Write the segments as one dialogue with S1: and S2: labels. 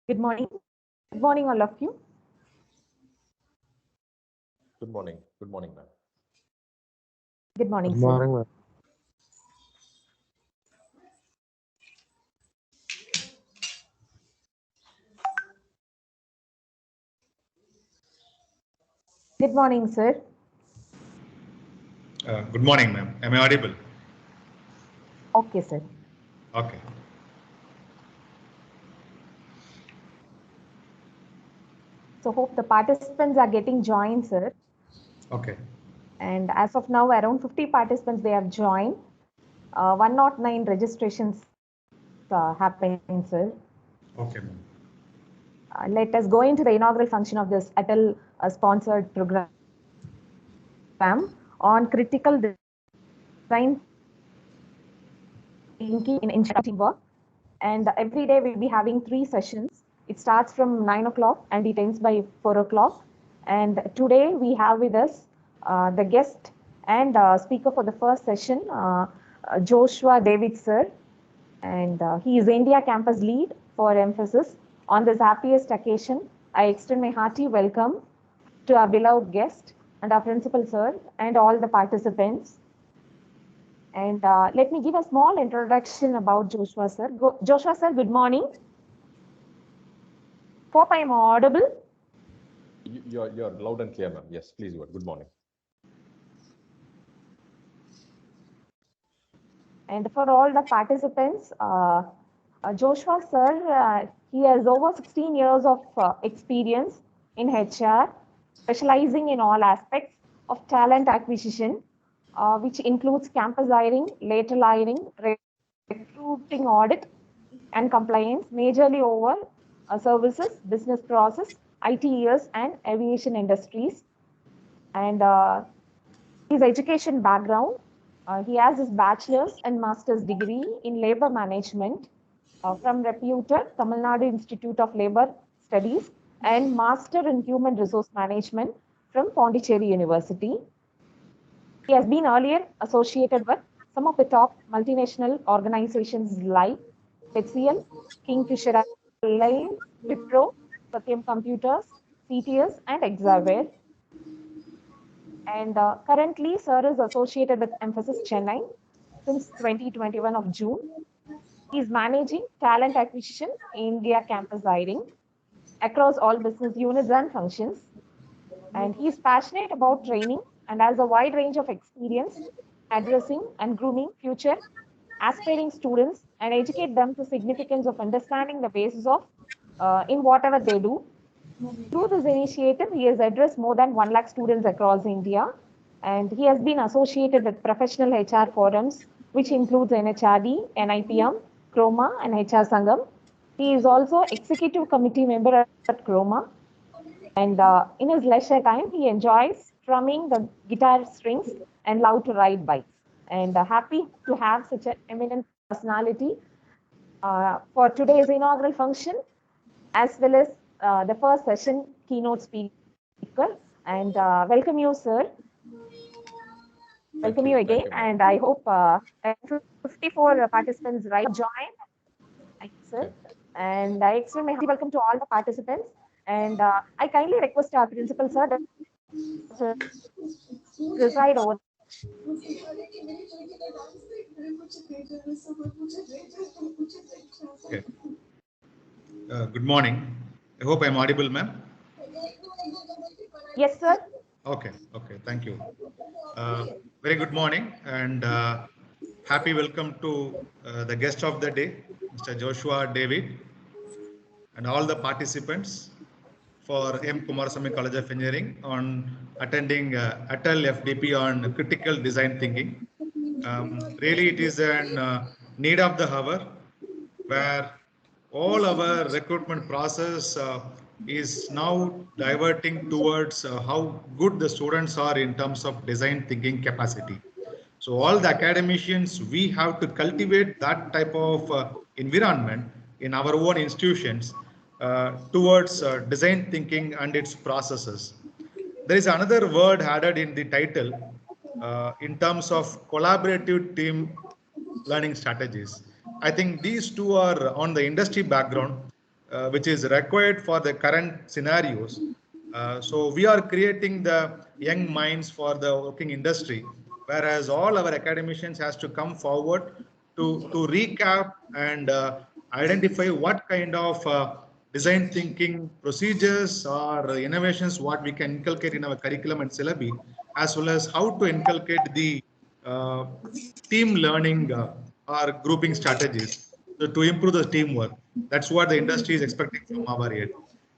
S1: Good morning. Good morning, all of you.
S2: Good morning. Good morning, ma'am.
S1: Good morning,
S3: Good
S1: sir.
S3: morning, ma'am.
S1: Good morning, sir.
S4: Good morning, ma'am. Am I audible?
S1: Okay, sir.
S4: Okay.
S1: So hope the participants are getting joined, sir.
S4: Okay.
S1: And as of now, around 50 participants they have joined. 109 registrations happening, sir.
S4: Okay, ma'am.
S1: Let us go into the inaugural function of this ATAL sponsored program on critical design thinking in teamwork. And every day we'll be having 3 sessions. It starts from 9 o'clock and it ends by 4 o'clock. And today we have with us the guest and speaker for the first session, Joshua David, sir. And he is India campus lead for Mphasis. On this happiest occasion, I extend my hearty welcome to our beloved guest and our principal, sir, and all the participants. And let me give a small introduction about Joshua, sir. Joshua, sir, good morning. Hope I am audible.
S2: You're loud and clear, ma'am. Yes, please go ahead. Good morning.
S1: And for all the participants, Joshua, sir, he has over 16 years of experience in HR, specializing in all aspects of talent acquisition, which includes campus hiring, lateral hiring, recruiting audit, and compliance, majorly over services, business process, ITES, and aviation industries. And his education background, he has his bachelor's and master's degree in labor management from reputed Tamil Nadu Institute of Labor Studies and master in human resource management from Pondicherry University. He has been earlier associated with some of the top multinational organizations like HCL, Kingfisher Airlines, Wipro, Satyam Computers, CTS, and Exaware. And currently, sir is associated with Mphasis Chennai since 2021 of June. He is managing talent acquisition India campus hiring across all business units and functions. And he is passionate about training and has a wide range of experience addressing and grooming future aspiring students and educate them to significance of understanding the basis of in whatever they do. Through this initiative, he has addressed more than 1 lakh students across India, and he has been associated with professional HR forums, which includes NHRD, NIPM, Chroma, and HR Sangam. He is also executive committee member at Chroma, and in his leisure time, he enjoys strumming the guitar strings and love to ride bikes. And happy to have such an eminent personality for today's inaugural function, as well as the first session keynote speaker. And welcome you, sir. Welcome you again. And I hope 54 participants join. Thank you, sir. And I extend my hearty welcome to all the participants. And I kindly request our principal, sir, to preside over.
S4: Okay. Good morning. I hope I'm audible, ma'am.
S1: Yes, sir.
S4: Okay. Okay. Thank you. Very good morning and happy welcome to the guest of the day, Mr. Joshua David, and all the participants for M. Kumarasamy College of Engineering on attending ATAL FDP on critical design thinking. Really, it is a need of the hour where all our recruitment process is now diverting towards how good the students are in terms of design thinking capacity. So all the academicians, we have to cultivate that type of environment in our own institutions towards design thinking and its processes. There is another word added in the title in terms of collaborative team learning strategies. I think these two are on the industry background. which is required for the current scenarios. So we are creating the young minds for the working industry, whereas all our academicians has to come forward to recap and identify what kind of design thinking procedures or innovations what we can inculcate in our curriculum and syllabi, as well as how to inculcate the uh, team learning or grouping strategies to improve the teamwork. That's what the industry is expecting from our end.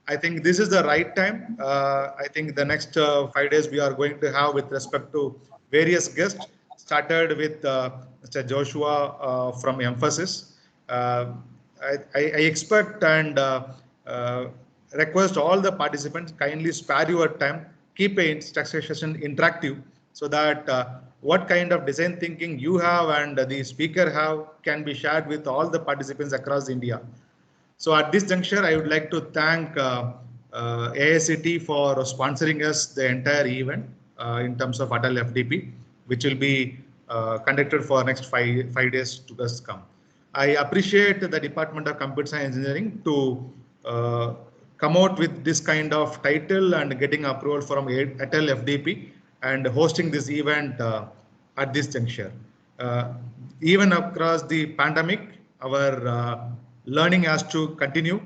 S4: I think this is the right time. I think the next 5 days we are going to have with respect to various guests, started with Mr. Joshua from Mphasis. I expect and uh, request all the participants kindly spare your time, keep a session interactive so that what kind of design thinking you have and the speaker have can be shared with all the participants across India. So at this juncture, I would like to thank AICT for sponsoring us the entire event in terms of ATAL FDP, which will be conducted for next five days to come. I appreciate the Department of Computer Science Engineering to come out with this kind of title and getting approval from ATAL FDP and hosting this event at this juncture. Even across the pandemic, our learning has to continue.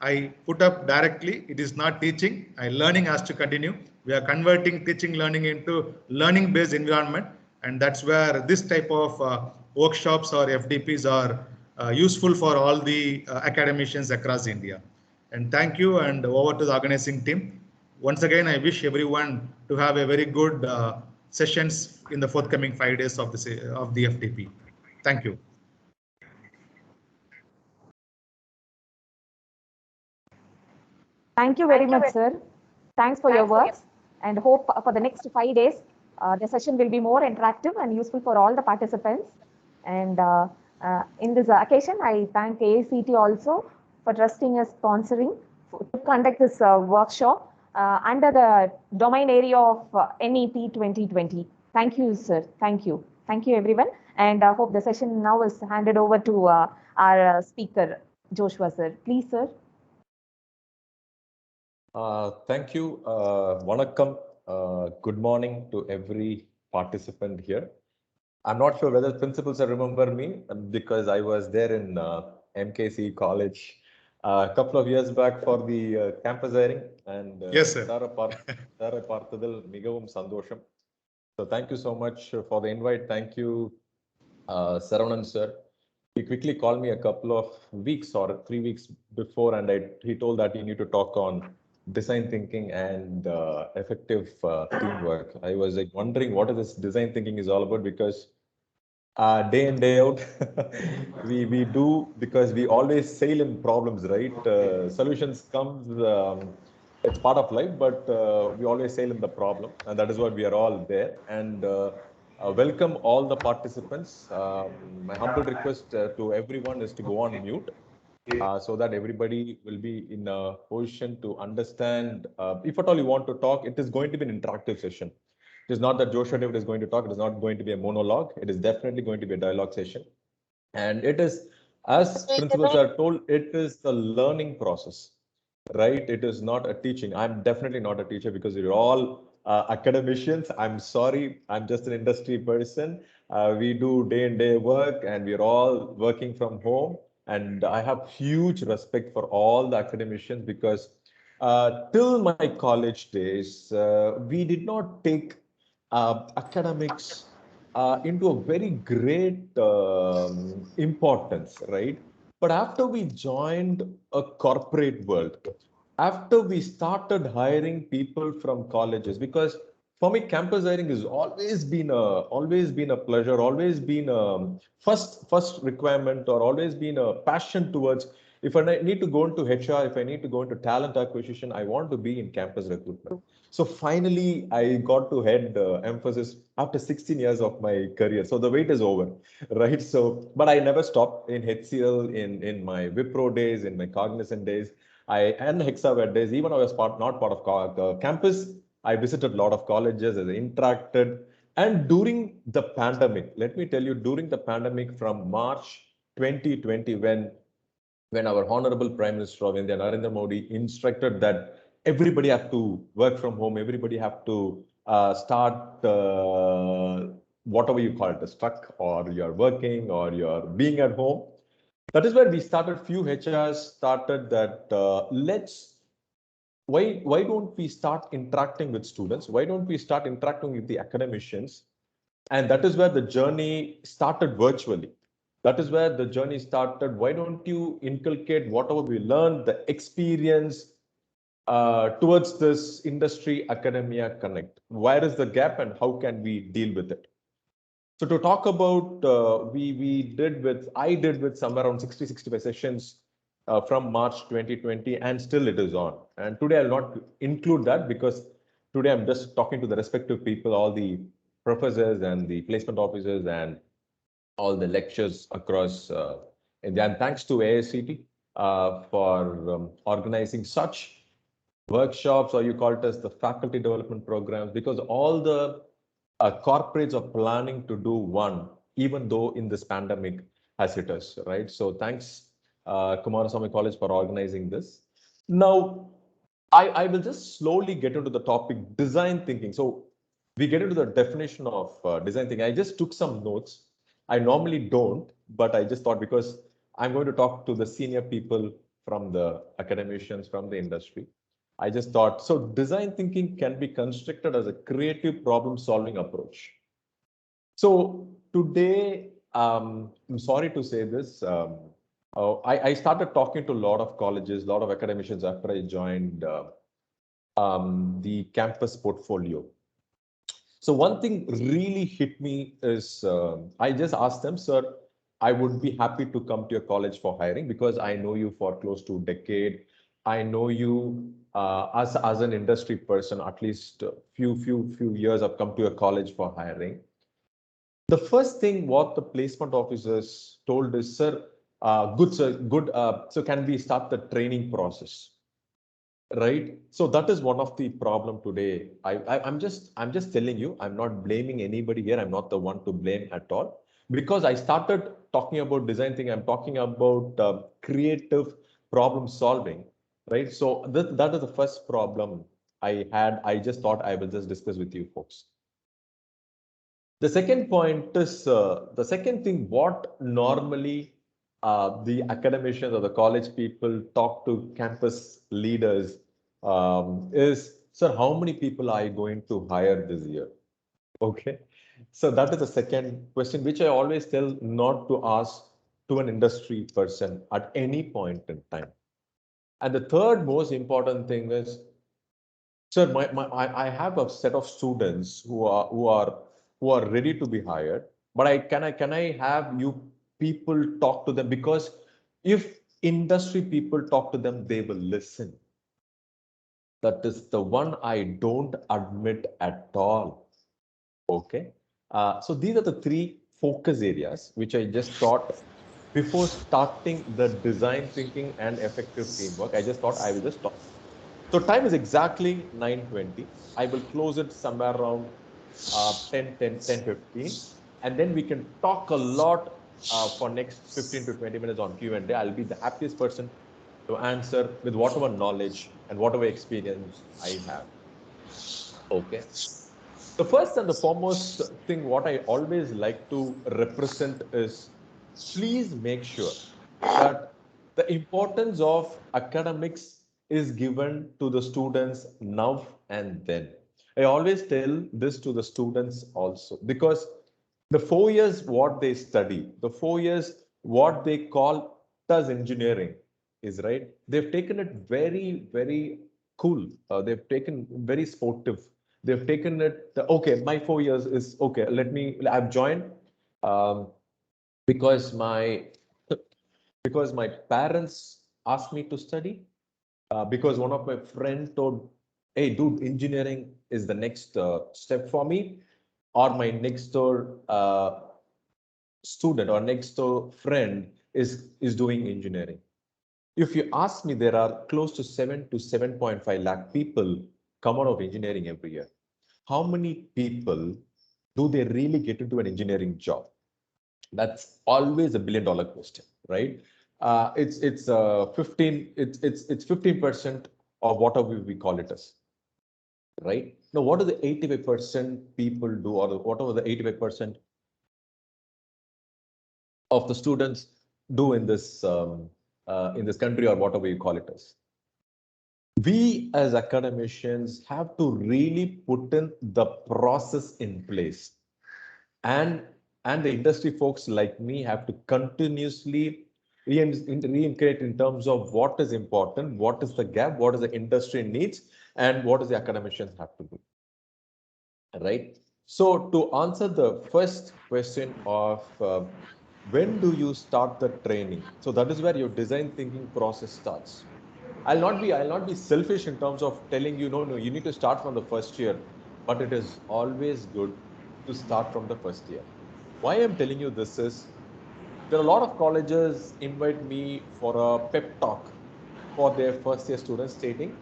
S4: I put up directly, it is not teaching, learning has to continue. We are converting teaching learning into learning based environment, and that's where this type of workshops or FDPs are useful for all the academicians across India. And thank you, and over to the organizing team. Once again, I wish everyone to have a very good sessions in the forthcoming 5 days of the FDP. Thank you.
S1: Thank you very much, sir. Thanks for your words, and hope for the next 5 days, the session will be more interactive and useful for all the participants. And in this occasion, I thank AICT also for trusting us sponsoring to conduct this workshop under the domain area of NEP 2020. Thank you, sir. Thank you. Thank you, everyone. And I hope the session now is handed over to our speaker, Joshua, sir. Please, sir.
S2: Thank you. Vanakkam. Good morning to every participant here. I'm not sure whether principals remember me because I was there in MKCE college a couple of years back for the campus hiring, and
S4: yes, sir.
S2: Partadil Migavum Sandosham. So thank you so much for the invite. Thank you, Saravanan sir. He quickly called me a couple of weeks or 3 weeks before, and he told that you need to talk on design thinking and effective teamwork. I was like wondering what is this design thinking is all about, because day in day out we do, because we always sail in problems, right? Solutions comes, it's part of life, but we always sail in the problem, and that is what we are all there. And welcome all the participants. My humble request to everyone is to go on mute so that everybody will be in a position to understand. If at all you want to talk, it is going to be an interactive session. It is not that Joshua David is going to talk. It is not going to be a monologue. It is definitely going to be a dialogue session. And it is, as principals are told, it is the learning process, right? It is not a teaching. I'm definitely not a teacher because you're all academicians. I'm sorry. I'm just an industry person. We do day in day work, and we're all working from home. And I have huge respect for all the academicians because till my college days, we did not take academics into a very great importance, right? But after we joined a corporate world, after we started hiring people from colleges, because for me, campus hiring has always been a pleasure, always been a first requirement, or always been a passion towards. If I need to go into HR, if I need to go into talent acquisition, I want to be in campus recruitment. So finally, I got to head Mphasis after 16 years of my career. So the wait is over, right? So, but I never stopped in HCL, in my Wipro days, in my Cognizant days, and Hexaware days. Even I was not part of campus. I visited a lot of colleges, I interacted. And during the pandemic, let me tell you, during the pandemic from March 2020, when when our Honorable Prime Minister of India, Narendra Modi, instructed that everybody have to work from home, everybody have to start whatever you call it, a truck, or you're working, or you're being at home. That is where we started. Few HRs started that. Why don't we start interacting with students? Why don't we start interacting with the academicians? And that is where the journey started virtually. That is where the journey started. Why don't you inculcate whatever we learned, the experience towards this industry academia connect? Where is the gap and how can we deal with it? So to talk about, I did with somewhere around 65 sessions from March 2020, and still it is on. And today I'll not include that because today I'm just talking to the respective people, all the professors and the placement officers and all the lectures across India. And thanks to AICT for organizing such workshops, or you call it as the faculty development programs, because all the corporates are planning to do one, even though in this pandemic has hit us, right? So thanks, Kumaraswamy College, for organizing this. Now, I will just slowly get into the topic design thinking. So we get into the definition of design thinking. I just took some notes. I normally don't, but I just thought because I'm going to talk to the senior people from the academicians, from the industry. I just thought, so design thinking can be constructed as a creative problem solving approach. So today, I'm sorry to say this, I started talking to a lot of colleges, a lot of academicians after I joined the campus portfolio. So one thing really hit me is I just asked them, sir, I would be happy to come to your college for hiring because I know you for close to a decade. I know you as an industry person, at least few years I've come to your college for hiring. The first thing what the placement officers told is, sir, good, sir, good. So can we start the training process? Right. So that is one of the problem today. I'm just telling you, I'm not blaming anybody here. I'm not the one to blame at all. Because I started talking about design thinking, I'm talking about creative problem solving, right? So that is the first problem I had. I just thought I will just discuss with you folks. The second point is the second thing, what normally the academicians or the college people talk to campus leaders is, sir, how many people are you going to hire this year? Okay. So that is the second question, which I always tell not to ask to an industry person at any point in time. And the third most important thing is, sir, I have a set of students who are ready to be hired, but can I have you people talk to them? Because if industry people talk to them, they will listen. That is the one I don't admit at all. Okay. So these are the three focus areas which I just thought before starting the design thinking and effective teamwork. I just thought I will just talk. So time is exactly 9:20. I will close it somewhere around 10:15. And then we can talk a lot for next 15 to 20 minutes on Q&A. I'll be the happiest person to answer with whatever knowledge and whatever experience I have. Okay. The first and the foremost thing what I always like to represent is, please make sure that the importance of academics is given to the students now and then. I always tell this to the students also, because the 4 years what they study, the 4 years what they call as engineering is, right. They've taken it very, very cool. They've taken very sportive. They've taken it, okay, my 4 years is okay. I've joined because my parents asked me to study, because one of my friends told, hey, dude, engineering is the next step for me, or my next door student or next door friend is doing engineering. If you ask me, there are close to 7 to 7.5 lakh people come out of engineering every year. How many people do they really get into an engineering job? That's always a $1 billion question, right? it's 15% of whatever we call it as, right? Now, what do the 85% people do, or whatever the 85% of the students do in this country, or whatever you call it as? We as academicians have to really put in the process in place, and the industry folks like me have to continuously reintegrate in terms of what is important, what is the gap, what is the industry needs, and what is the academicians have to do, right? So to answer the first question of when do you start the training, so that is where your design thinking process starts. I'll not be selfish in terms of telling you, no, you need to start from the first year, but it is always good to start from the first year. Why I'm telling you this is, there are a lot of colleges invite me for a pep talk for their first year students, stating,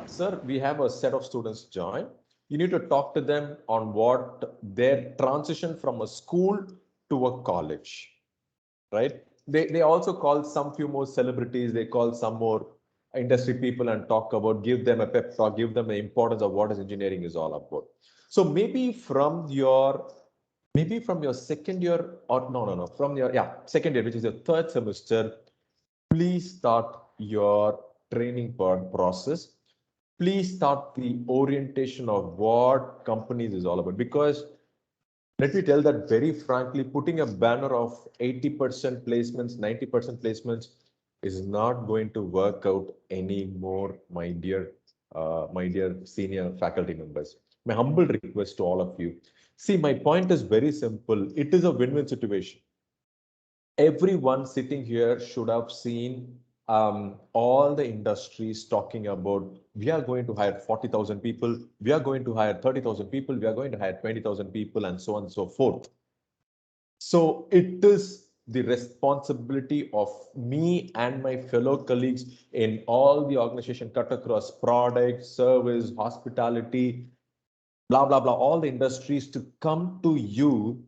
S2: sir, we have a set of students join. You need to talk to them on what their transition from a school to a college, right? They also call some few more celebrities, they call some more industry people and talk about, give them a pep talk, give them the importance of what is engineering is all about. So maybe from your second year, or no, from your second year, which is your third semester, please start your training process. Please start the orientation of what companies is all about, because let me tell that very frankly, putting a banner of 80% placements, 90% placements is not going to work out anymore, my dear senior faculty members. My humble request to all of you. See, my point is very simple. It is a win-win situation. Everyone sitting here should have seen all the industries talking about, we are going to hire 40,000 people, we are going to hire 30,000 people, we are going to hire 20,000 people, and so on and so forth. So it is the responsibility of me and my fellow colleagues in all the organization, cut across product, service, hospitality, blah, blah, blah, all the industries, to come to you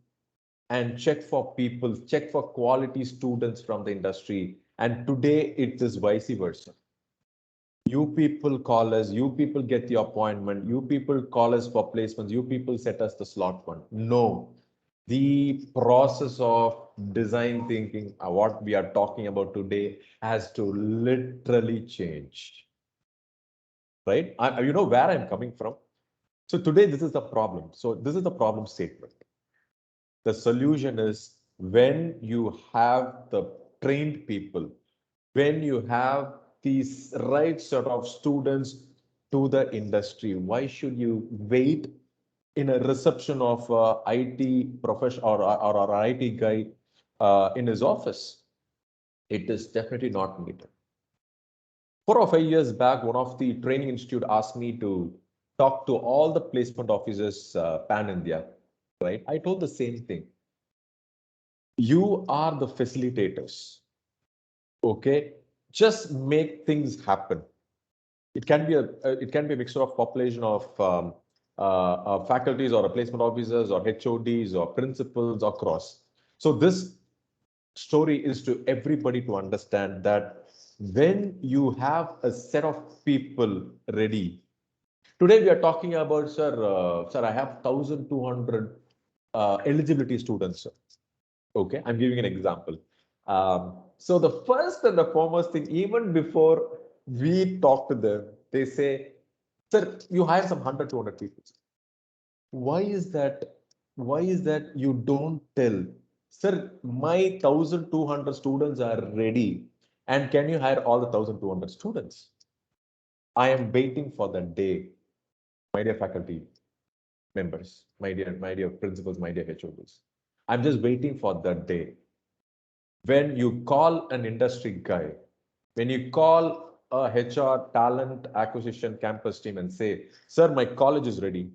S2: and check for people, check for quality students from the industry. And today it is vice versa. You people call us, you people get the appointment, you people call us for placements, you people set us the slot one. No, the process of design thinking, what we are talking about today, has to literally change, right? You know where I'm coming from. So today, this is the problem. So this is the problem statement. The solution is, when you have the trained people, when you have these right set of students to the industry, why should you wait in a reception of IT professional or IT guy in his office? It is definitely not needed. 4 or 5 years back, one of the training institute asked me to talk to all the placement officers pan India, right? I told the same thing. You are the facilitators, okay? Just make things happen. It can be a mixture of population of faculties or placement officers or HODs or principals across. So this story is to everybody to understand that when you have a set of people ready. Today we are talking about, sir, I have 1,200 eligibility students, sir. Okay, I'm giving an example. So the first and the foremost thing, even before we talk to them, they say, sir, you hire some 100, 200 people. Why is that? Why is that you don't tell, sir, my 1,200 students are ready, and can you hire all the 1,200 students? I am waiting for the day, my dear faculty members, my dear principals, my dear HODs. I'm just waiting for that day when you call an industry guy, when you call a HR talent acquisition campus team and say, sir, my college is ready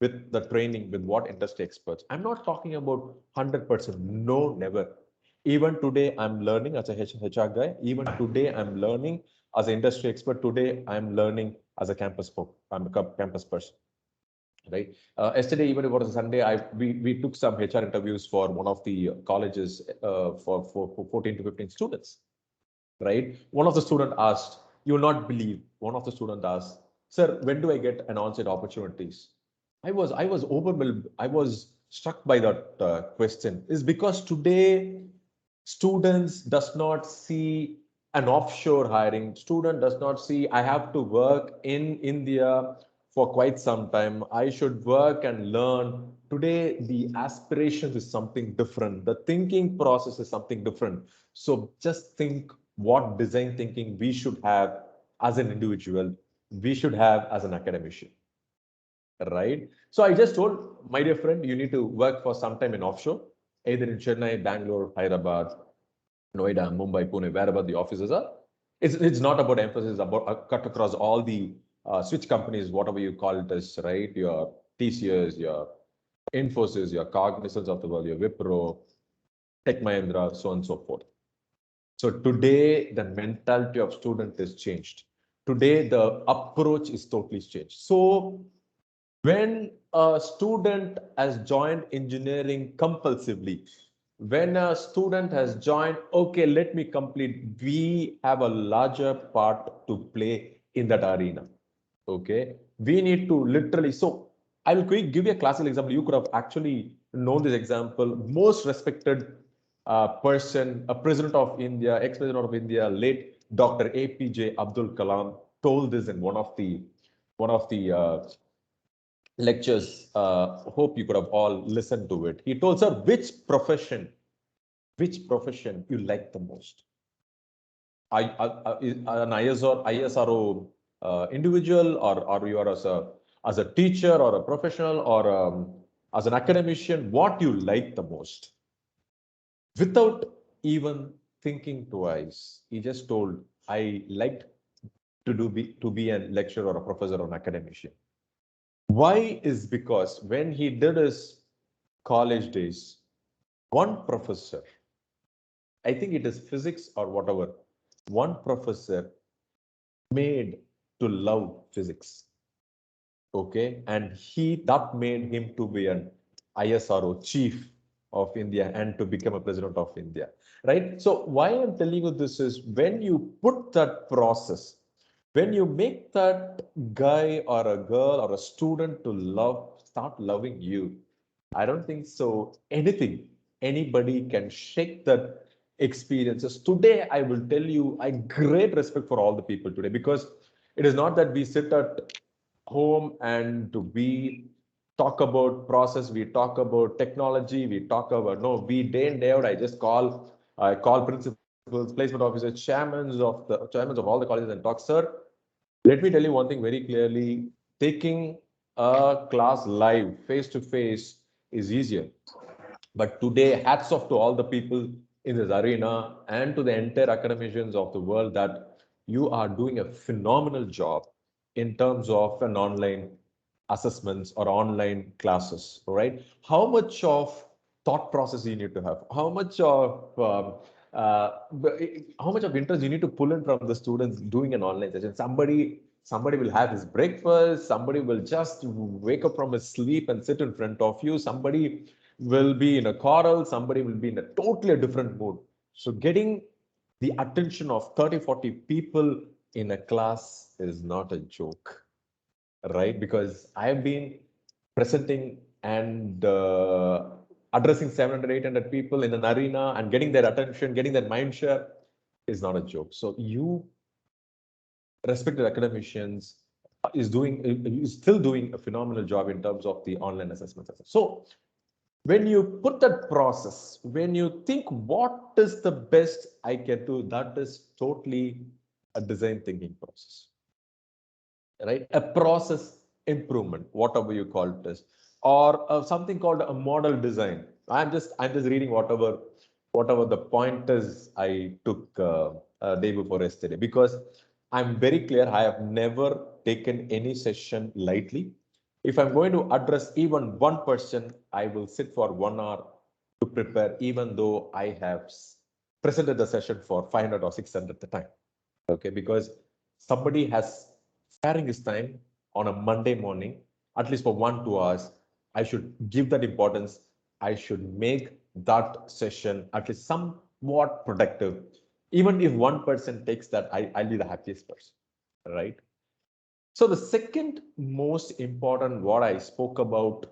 S2: with the training, with what industry experts. I'm not talking about 100%. No, never. Even today, I'm learning as a HR guy. Even today, I'm learning as an industry expert. Today, I'm learning as a campus person. Right. Yesterday, even if it was a Sunday, we took some HR interviews for one of the colleges for 14 to 15 students. right? One of the student asked, you will not believe, one of the student asked, sir, when do I get an on-site opportunities? I was overwhelmed. I was struck by that question. Is because today students does not see an offshore hiring. Student does not see I have to work in India for quite some time. I should work and learn. Today, the aspirations is something different. The thinking process is something different. So just think what design thinking we should have as an individual, we should have as an academician, right? So I just told my dear friend, you need to work for some time in offshore, either in Chennai, Bangalore, Hyderabad, Noida, Mumbai, Pune, wherever the offices are. It's not about Mphasis, about cut across all the switch companies, whatever you call it as, right? Your TCS, your Infosys, your Cognizance of the world, your Wipro, Tech Mahindra, so on and so forth. So today, the mentality of student is changed. Today, the approach is totally changed. So when a student has joined engineering compulsively, when a student has joined, okay, let me complete, we have a larger part to play in that arena. Okay, we need to literally, so I will give you a classical example. You could have actually known this example. Most respected person, a president of India, ex-president of India, late Dr. APJ Abdul Kalam, told this in one of the lectures. Hope you could have all listened to it. He told, sir, which profession you like the most? An ISRO individual, or you are as a teacher or a professional or as an academician, what you like the most? Without even thinking twice, he just told, I liked to be a lecturer or a professor or an academician. Why is because when he did his college days, one professor, I think it is physics or whatever, one professor made to love physics. Okay, and that made him to be an ISRO chief of India and to become a president of India, right? So why I'm telling you this is when you put that process, when you make that guy or a girl or a student to start loving you, I don't think so anybody can shake that experiences. Today, I will tell you, I great respect for all the people today, because it is not that we sit at home and we talk about process, we talk about technology, we talk about, no, we day in, day out, I call principals, placement officers, chairmans of all the colleges and talk, sir, let me tell you one thing very clearly, taking a class live, face to face is easier. But today, hats off to all the people in this arena and to the entire academicians of the world that you are doing a phenomenal job in terms of an online assessments or online classes, right? How much of thought process you need to have? Uh, how much of interest you need to pull in from the students doing an online session? Somebody will have his breakfast. Somebody will just wake up from his sleep and sit in front of you. Somebody will be in a choral, somebody will be in a totally different mood. So getting the attention of 30, 40 people in a class is not a joke, right? Because I've been presenting and addressing 700, 800 people in an arena and getting their attention, getting their mind share is not a joke. So you respected academicians is still doing a phenomenal job in terms of the online assessments. So when you put that process, when you think what is the best I can do, that is totally a design thinking process, right? A process improvement, whatever you call it is, or something called a model design. I'm just reading whatever the pointers I took day before yesterday, because I'm very clear. I have never taken any session lightly. If I'm going to address even one person, I will sit for 1 hour to prepare, even though I have presented the session for 500 or 600 at the time. Okay, because somebody has sparing his time on a Monday morning, at least for 1-2 hours, I should give that importance. I should make that session at least somewhat productive. Even if one person takes that, I'll be the happiest person, right? So the second most important what I spoke about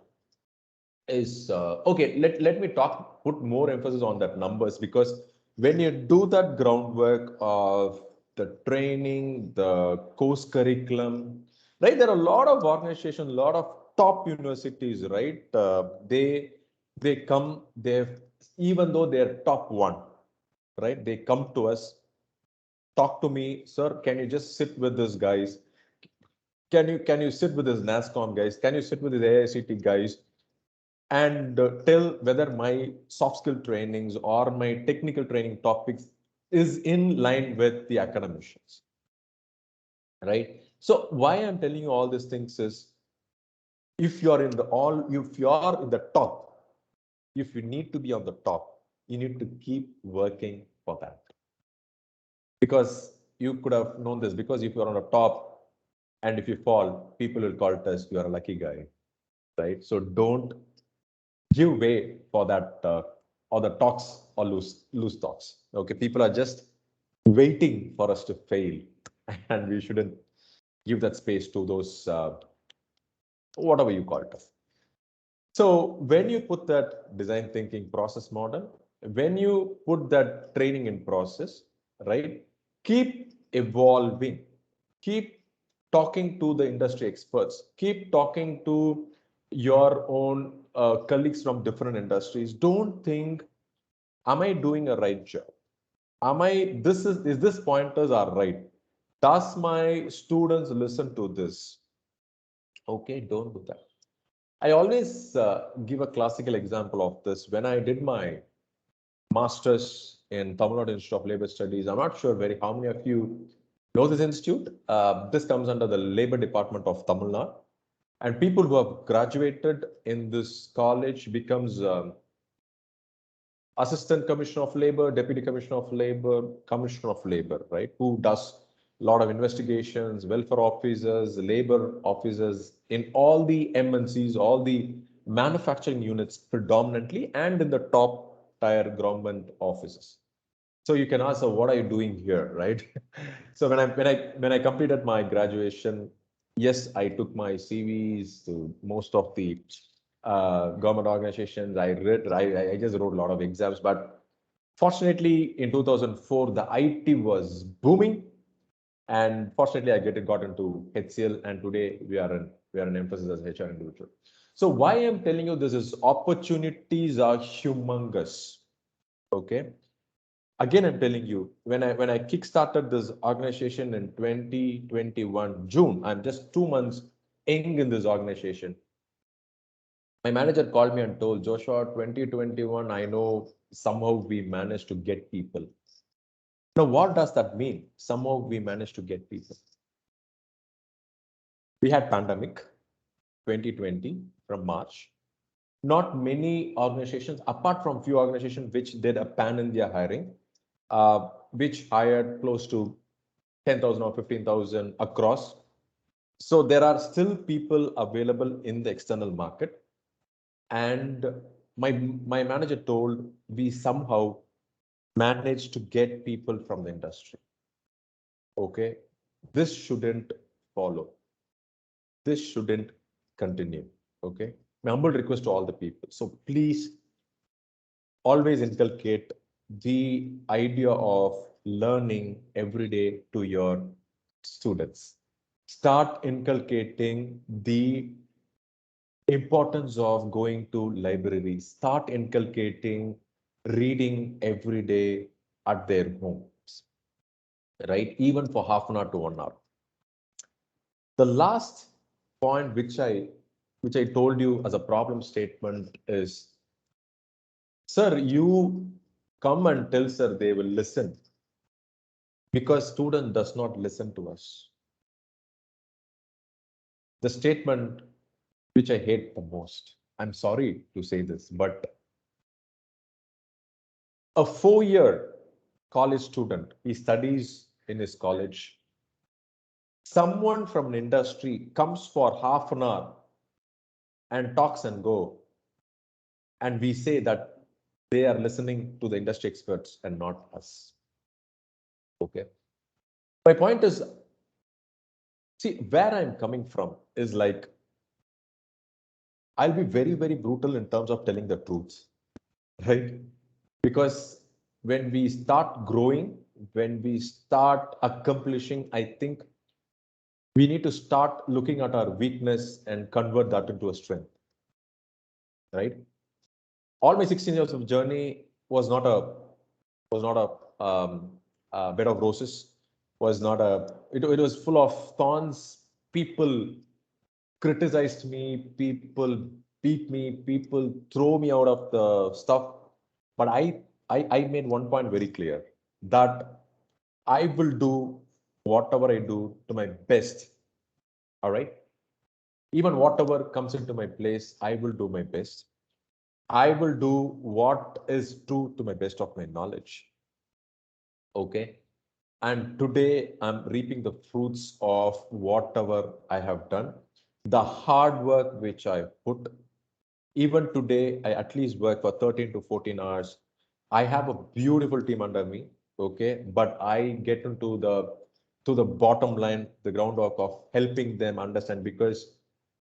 S2: is, okay, let me put more emphasis on that numbers, because when you do that groundwork of the training, the course curriculum, right, there are a lot of organizations, a lot of top universities, right, they come, even though they're top one, right, they come to us, talk to me, sir, can you just sit with this guys, can you sit with this NASCOM guys, can you sit with this AICT guys, and tell whether my soft skill trainings or my technical training topics is in line with the academicians, right? So why I'm telling you all these things is, if you're in the top, if you need to be on the top, you need to keep working for that. Because you could have known this, because if you're on the top and if you fall, people will call it as you're a lucky guy, right? So don't give way for that, or the talks, or lose talks. Okay, people are just waiting for us to fail, and we shouldn't give that space to those, whatever you call it. So when you put that design thinking process model, when you put that training in process, right, keep evolving, keep talking to the industry experts, keep talking to your own colleagues from different industries. Don't think, am I doing a right job? Am I, is this pointers are right? Does my students listen to this? Okay, don't do that. I always give a classical example of this. When I did my master's in Tamil Nadu Institute of Labor Studies, I'm not sure how many of you know this institute. This comes under the Labor Department of Tamil Nadu. And people who have graduated in this college becomes Assistant Commissioner of Labor, Deputy Commissioner of Labor, Commissioner of Labor, right? Who does a lot of investigations, welfare officers, labor officers in all the MNCs, all the manufacturing units predominantly, and in the top tier government offices. So you can ask, what are you doing here, right? So when I completed my graduation, yes, I took my CVs to most of the government organizations. I just wrote a lot of exams, but fortunately in 2004 the IT was booming, and fortunately I got into HCL, and today we are an Mphasis as HR individual. So why I'm telling you this is, opportunities are humongous. Okay. Again, I'm telling you, when I kickstarted this organization in 2021 June, I'm just 2 months in this organization. My manager called me and told, Joshua, 2021, I know somehow we managed to get people. Now, what does that mean? Somehow we managed to get people. We had pandemic 2020 from March. Not many organizations, apart from few organizations which did a pan-India hiring, which hired close to 10,000 or 15,000 across. So there are still people available in the external market. And my manager told, we somehow managed to get people from the industry. Okay, this shouldn't follow. This shouldn't continue. Okay, my humble request to all the people. So please always inculcate the idea of learning every day to your students. Start inculcating the importance of going to libraries. Start inculcating reading every day at their homes, right? Even for half an hour to 1 hour. The last point which I told you as a problem statement is, sir, you come and tell sir they will listen, because student does not listen to us. The statement which I hate the most, I'm sorry to say this, but a 4-year college student, he studies in his college. Someone from an industry comes for half an hour and talks and go. And we say that they are listening to the industry experts and not us. Okay. My point is, see, where I'm coming from is like, I'll be very, very brutal in terms of telling the truth, right? Because when we start growing, when we start accomplishing, I think we need to start looking at our weakness and convert that into a strength, right? All my 16 years of journey was not a bed of roses, was not it was full of thorns. People criticized me, people beat me, people throw me out of the stuff. But I made one point very clear, that I will do whatever I do to my best. All right. Even whatever comes into my place, I will do my best. I will do what is true to my best of my knowledge. Okay. And today I'm reaping the fruits of whatever I have done, the hard work which I put. Even today, I at least work for 13 to 14 hours. I have a beautiful team under me. Okay. But I get into the bottom line, the groundwork of helping them understand, because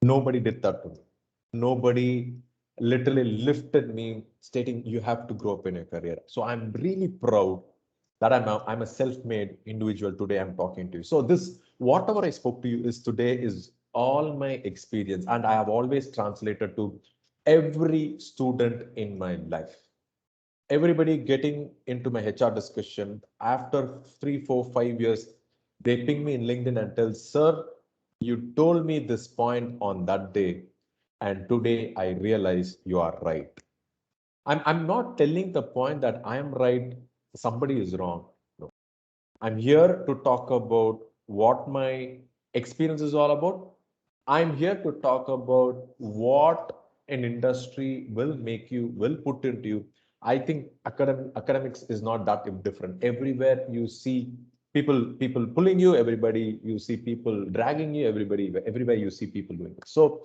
S2: nobody did that to me. Nobody literally lifted me stating you have to grow up in your career. So I'm really proud that I'm a self-made individual today. I'm talking to you. So this, whatever I spoke to you is today is all my experience, and I have always translated to every student in my life. Everybody getting into my HR discussion after 3, 4, 5 years, they ping me in LinkedIn and tell, sir, you told me this point on that day, and today I realize you are right. I'm not telling the point that I am right, somebody is wrong. No. I'm here to talk about what my experience is all about. I'm here to talk about what an industry will put into you. I think academics is not that different. Everywhere you see people pulling you, everybody you see people dragging you, everywhere you see people doing it. So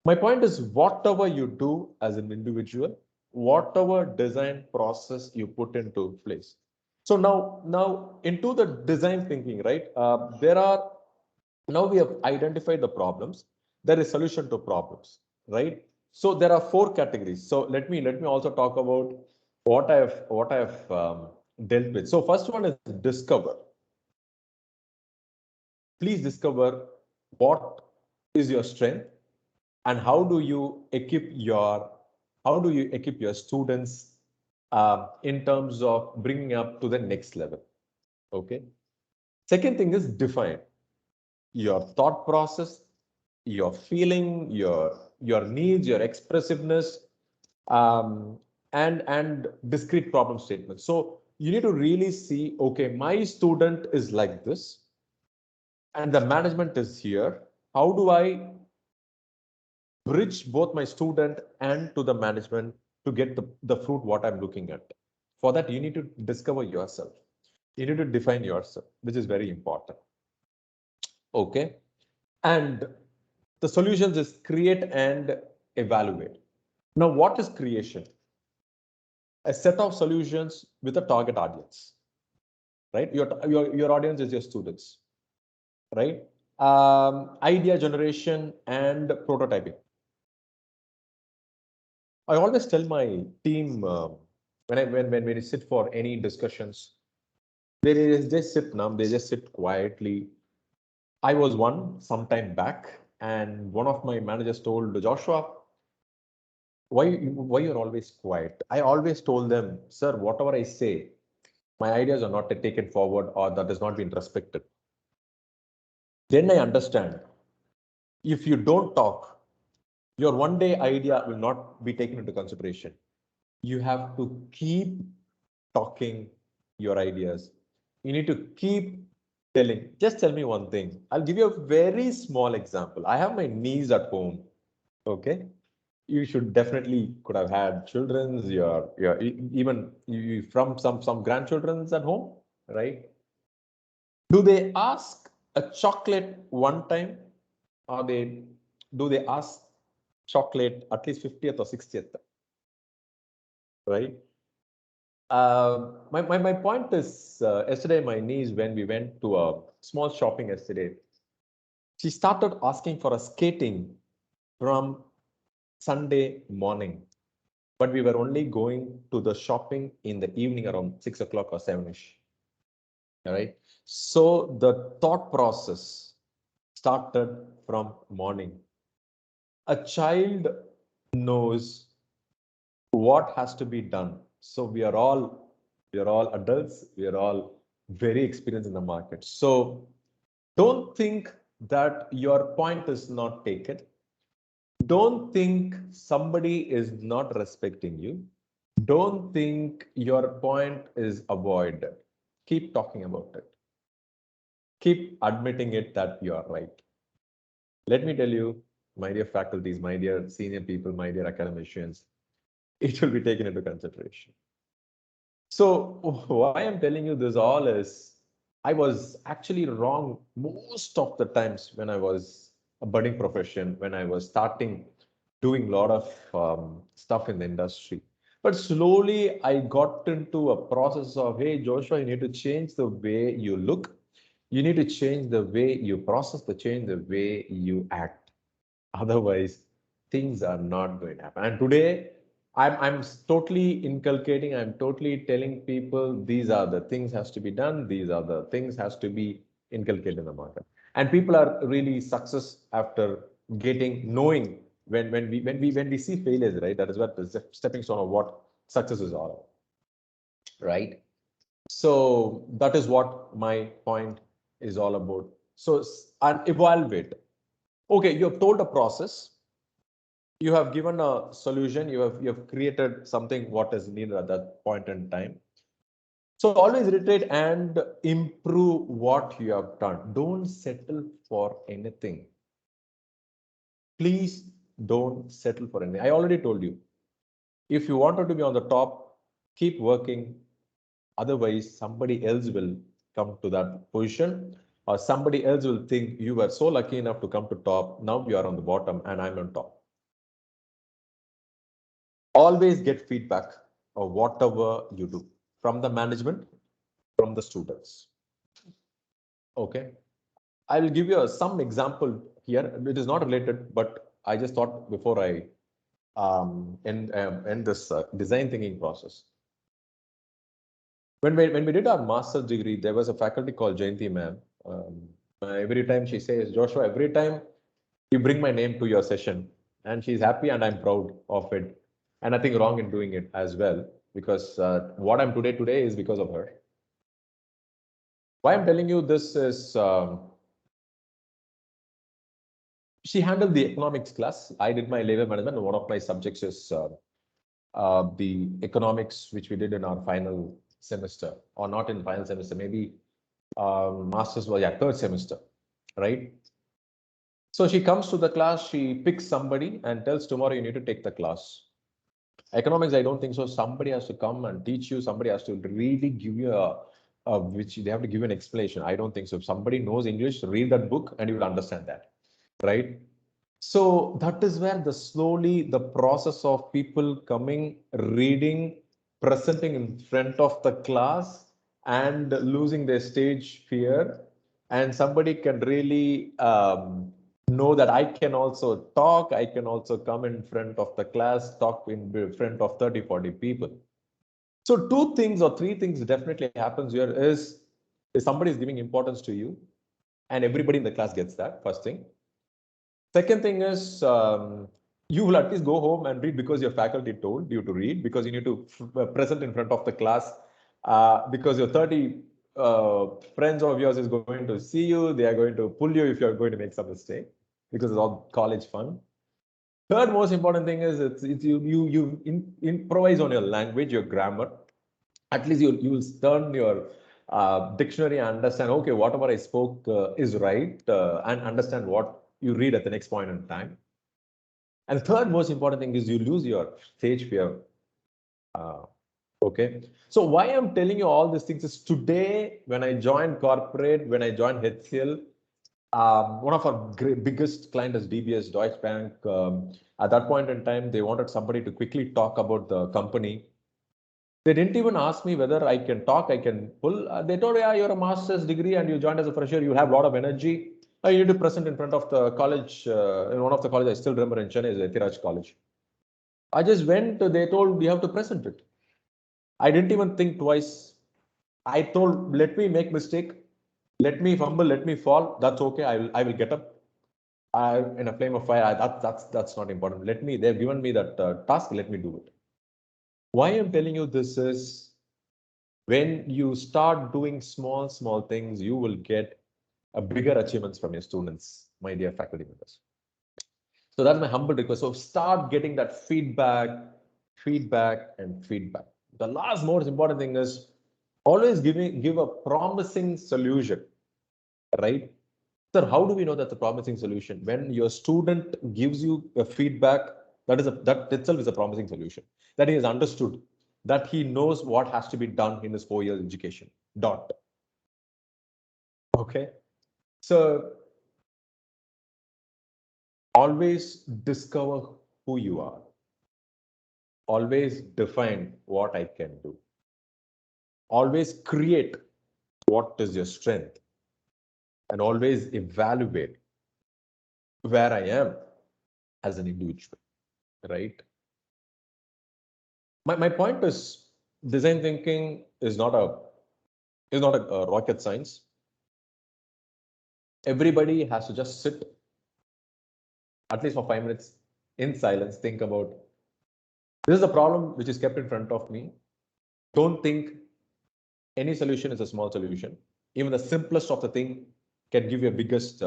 S2: my point is, whatever you do as an individual, whatever design process you put into place. So now into the design thinking, right? Now we have identified the problems. There is solution to problems, right? So there are 4 categories. So let me also talk about what I have dealt with. So first one is discover. Please discover what is your strength, and how do you equip your students in terms of bringing up to the next level. Okay. Second thing is define your thought process, your feeling, your needs, your expressiveness, um, and discrete problem statements. So you need to really see, okay, my student is like this, and the management is here. How do I bridge both my student and to the management to get the fruit what I'm looking at? For that, you need to discover yourself. You need to define yourself, which is very important. Okay. And the solutions is create and evaluate. Now, what is creation? A set of solutions with a target audience, right? Your audience is your students, right? Idea generation and prototyping. I always tell my team when we sit for any discussions, they just sit numb, they just sit quietly. I was one sometime back, and one of my managers told Joshua, why you're always quiet? I always told them, sir, whatever I say, my ideas are not taken forward or that has not been respected. Then I understand, if you don't talk, your one day idea will not be taken into consideration. You have to keep talking your ideas. You need to keep telling. Just tell me one thing. I'll give you a very small example. I have my niece at home. Okay. You should definitely could have had children's, even you from some grandchildren's at home, right? Do they ask a chocolate one time, or do they ask chocolate at least 50th or 60th, right? My point is, yesterday my niece, when we went to a small shopping yesterday, she started asking for a skating from Sunday morning, but we were only going to the shopping in the evening around 6 o'clock or 7ish. All right. So the thought process started from morning. A child knows what has to be done. So we are all adults. We are all very experienced in the market. So don't think that your point is not taken. Don't think somebody is not respecting you. Don't think your point is avoided. Keep talking about it. Keep admitting it that you are right. Let me tell you, my dear faculties, my dear senior people, my dear academicians, it will be taken into consideration. So why I'm telling you this all is, I was actually wrong most of the times when I was a budding profession, when I was starting doing a lot of stuff in the industry. But slowly I got into a process of, hey, Joshua, you need to change the way you look. You need to change the way you process, change the way you act. Otherwise, things are not going to happen. And today, I'm totally inculcating, I'm totally telling people these are the things has to be done, these are the things has to be inculcated in the market. And people are really success after knowing when we see failures, right? That is what the stepping stone of what success is all about, right? So that is what my point is all about. So and evaluate. Okay, you have told a process, you have given a solution, you have created something what is needed at that point in time. So always reiterate and improve what you have done. Don't settle for anything. Please don't settle for anything. I already told you, if you wanted to be on the top, keep working. Otherwise, somebody else will come to that position, or somebody else will think you were so lucky enough to come to top. Now you are on the bottom and I'm on top. Always get feedback of whatever you do from the management, from the students. Okay. I will give you some example here. It is not related, but I just thought before I end this design thinking process. When we did our master's degree, there was a faculty called Jayanti ma'am. Every time she says, Joshua, every time you bring my name to your session, and she's happy and I'm proud of it. And nothing wrong in doing it as well, because what I'm today is because of her. Why I'm telling you this is, she handled the economics class. I did my labor management, and one of my subjects is the economics, which we did in our final semester, or not in final semester, maybe master's was, yeah, third semester, right? So she comes to the class, she picks somebody and tells, tomorrow you need to take the class. Economics, I don't think so. Somebody has to come and teach you. Somebody has to really give you which they have to give you an explanation. I don't think so. If somebody knows English, read that book and you will understand that, right? So that is where slowly the process of people coming, reading, presenting in front of the class and losing their stage fear. And somebody can really know that I can also talk, I can also come in front of the class, talk in front of 30, 40 people. So two things or three things definitely happens here is somebody is giving importance to you and everybody in the class gets that, first thing. Second thing is you will at least go home and read because your faculty told you to read, because you need to present in front of the class, because your 30 friends of yours is going to see you. They are going to pull you if you're going to make some mistake, because it's all college fun. Third most important thing is it's you improvise on your language, your grammar. At least you will turn your dictionary and understand, okay, whatever I spoke is right, and understand what you read at the next point in time. And the third most important thing is you lose your stage fear. Okay. So why I'm telling you all these things is today, when I joined corporate, when I joined HCL, one of our biggest client is DBS Deutsche Bank. At that point in time, they wanted somebody to quickly talk about the company. They didn't even ask me whether I can talk, I can pull. They told, yeah, you're a master's degree and you joined as a fresher, you have a lot of energy. You need to present in front of the college. In one of the colleges, I still remember in Chennai, is Ethiraj College. I just went, they told, you have to present it. I didn't even think twice. I told, let me make mistake, let me fumble, let me fall. That's okay. I will get up. In a flame of fire. That's not important. They've given me that task. Let me do it. Why I'm telling you this is, when you start doing small things, you will get a bigger achievements from your students, my dear faculty members. So that's my humble request. So start getting that feedback. The last most important thing is always give a promising solution, right? Sir, how do we know that's a promising solution? When your student gives you a feedback, that itself is a promising solution. That he has understood, that he knows what has to be done in his 4 years education. Dot. Okay. So always discover who you are. Always define what I can do. Always create what is your strength. And always evaluate where I am as an individual, right? My point is, design thinking is not a rocket science. Everybody has to just sit at least for 5 minutes in silence, think about, this is the problem which is kept in front of me. Don't think any solution is a small solution. Even the simplest of the thing can give you a biggest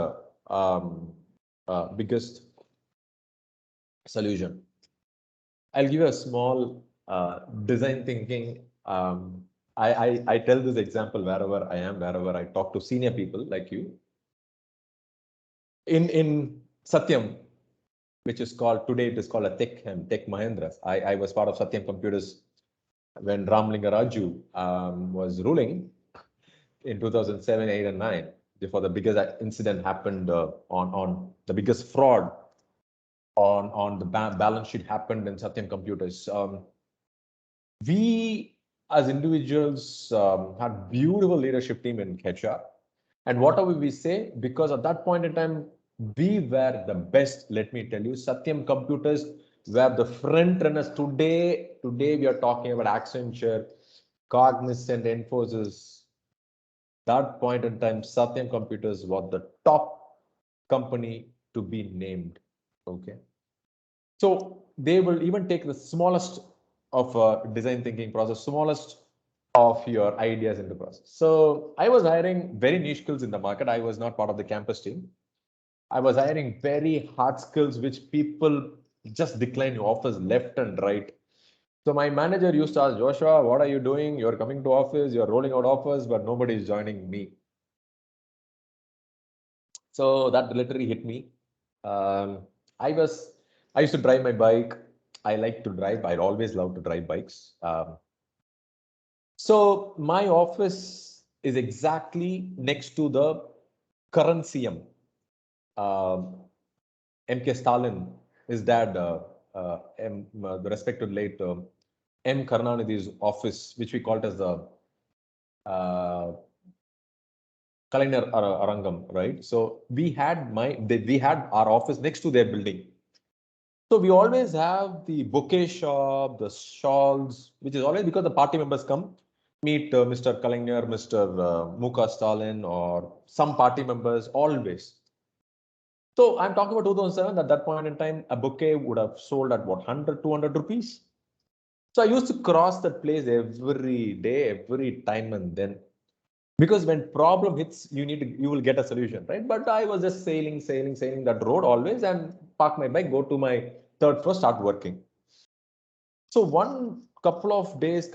S2: solution. I'll give you a small design thinking. I tell this example wherever I am, wherever I talk to senior people like you. In Satyam, which is called today, it is called a Tech Mahindra. I was part of Satyam Computers when Ramlinga Raju was ruling in 2007, 8, and 9. Before the biggest incident happened on the biggest fraud on the balance sheet happened in Satyam Computers. We as individuals had beautiful leadership team in HR. And whatever we say, because at that point in time, we were the best. Let me tell you, Satyam Computers were the front runners. Today we are talking about Accenture, Cognizant, Mphasis. That point in time, Satyam Computers was the top company to be named. Okay. So they will even take the smallest of a design thinking process, smallest of your ideas in the process. So I was hiring very niche skills in the market. I was not part of the campus team. I was hiring very hard skills, which people just decline your offers left and right. So my manager used to ask, Joshua, what are you doing? You're coming to office, you're rolling out offers, but nobody is joining me. So that literally hit me. I used to drive my bike. I like to drive. I'd always love to drive bikes. So my office is exactly next to the current CM, MK Stalin, his dad, the respected late M. Karunanidhi's office, which we called as the Kalainar Arangam, right? So we had our office next to their building. So we always have the bouquet shop, the shawls, which is always because the party members come, meet Mr. Kalainar, Mr. Muka Stalin, or some party members, always. So I'm talking about 2007. At that point in time, a bouquet would have sold at what, 100, 200 rupees. So I used to cross that place every day, every time and then. Because when problem hits, you will get a solution, right? But I was just sailing that road always, and park my bike, go to my third floor, start working. So one couple of days,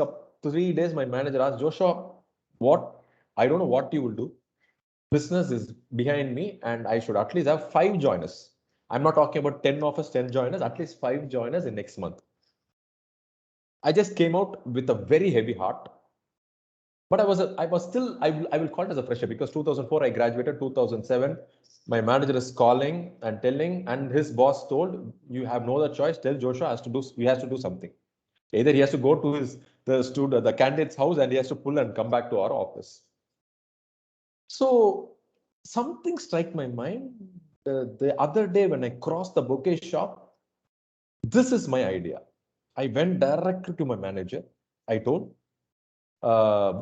S2: 3 days, my manager asked, Joshua, I don't know what you will do. Business is behind me, and I should at least have 5 joiners. I'm not talking about 10 of us, 10 joiners, at least 5 joiners in next month. I just came out with a very heavy heart. But I will call it as a fresher, because 2004 I graduated, 2007 my manager is calling and telling, and his boss told, you have no other choice, tell Joshua he has to do something. Either he has to go to the candidate's house and he has to pull and come back to our office. So something struck my mind the other day when I crossed the bouquet shop. This is my idea. I went directly to my manager. I told,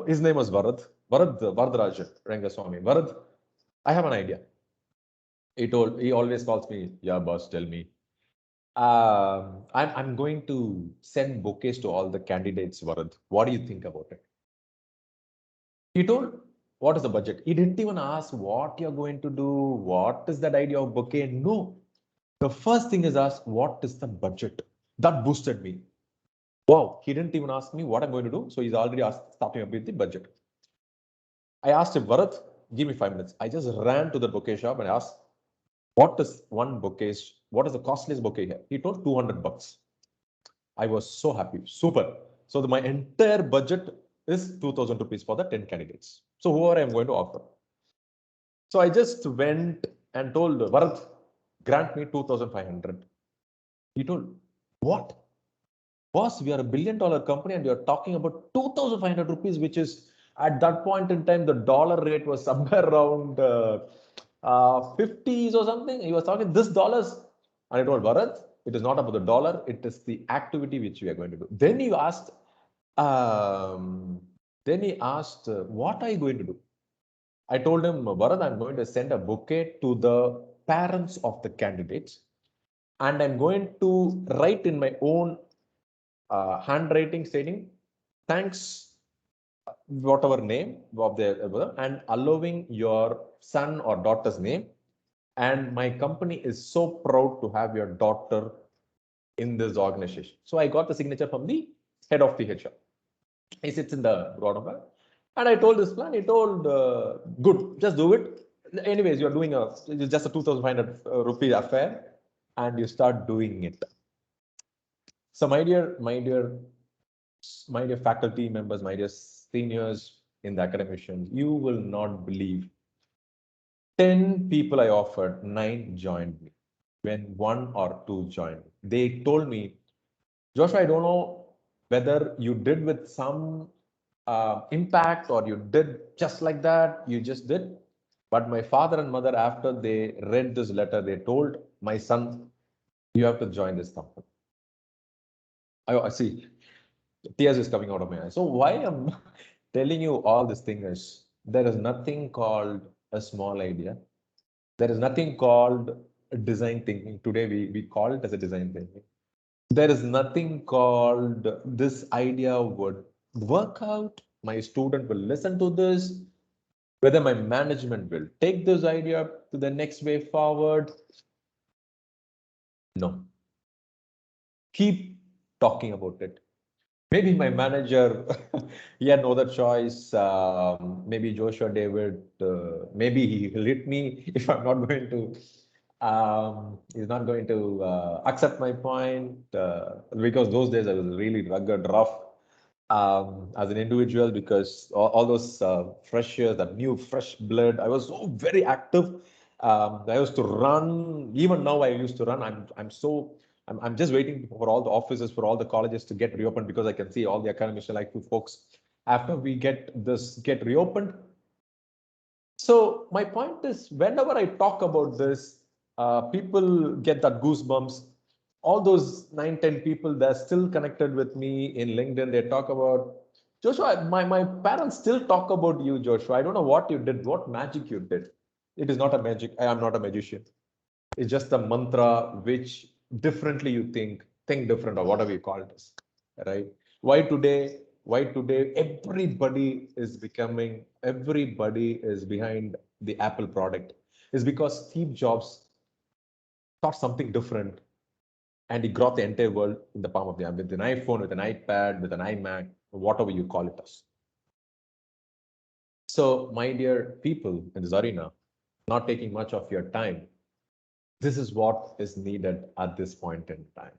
S2: his name was Varadrajan Rangaswamy. Varad, I have an idea. He always calls me, yeah, boss, tell me. I'm going to send bouquets to all the candidates, Varad. What do you think about it? He told, what is the budget? He didn't even ask what you're going to do. What is that idea of bouquet? No. The first thing is ask, what is the budget? That boosted me. Wow, he didn't even ask me what I'm going to do. So he's already starting up with the budget. I asked him, Bharat, give me 5 minutes. I just ran to the bouquet shop and asked, what is the costliest bouquet here? He told $200. I was so happy. Super. So my entire budget is 2,000 rupees for the 10 candidates. So whoever I'm going to offer. So I just went and told Bharat, grant me 2,500. He told, what? Boss, we are a $1 billion company and you're talking about 2,500 rupees, which is at that point in time, the dollar rate was somewhere around 50s or something. He was talking this dollars. And I told Bharat, it is not about the dollar. It is the activity which we are going to do. Then he asked, what are you going to do? I told him, Bharat, I'm going to send a bouquet to the parents of the candidates. And I'm going to write in my own handwriting stating, thanks, whatever name of their and allowing your son or daughter's name. And my company is so proud to have your daughter in this organization. So I got the signature from the head of the HR. He sits in the board of it. And I told this plan, he told, good, just do it. Anyways, you're doing just a 2,500 rupee affair and you start doing it. So my dear faculty members, my dear seniors in the academicians, you will not believe 10 people I offered, 9 joined me. When 1 or 2 joined, they told me, Joshua, I don't know whether you did with some impact or you did just like that, you just did. But my father and mother, after they read this letter, they told my son, you have to join this company. I see. Tears is coming out of my eyes. So why I'm telling you all this thing is there is nothing called a small idea. There is nothing called design thinking. Today we call it as a design thinking. There is nothing called this idea would work out. My student will listen to this. Whether my management will take this idea to the next way forward. No. Keep talking about it. Maybe my manager, he had no other choice. Maybe Joshua David, maybe he'll hit me if I'm not going to. He's not going to accept my point because those days I was really rugged, rough as an individual because all those freshers, that new fresh blood, I was so very active. I used to run. Even now, I used to run. I'm just waiting for all the offices, for all the colleges to get reopened because I can see all the academics like you folks after we get reopened. So my point is, whenever I talk about this, people get that goosebumps. All those 9-10 people, they're still connected with me in LinkedIn. They talk about, Joshua, my parents still talk about you, Joshua. I don't know what you did, what magic you did. It is not a magic. I am not a magician. It's just a mantra which differently you think different or whatever you call it, right? Why today everybody is behind the Apple product is because Steve Jobs thought something different and he got the entire world in the palm of the hand with an iPhone, with an iPad, with an iMac, whatever you call it as. So my dear people in this arena, not taking much of your time, this is what is needed at this point in time,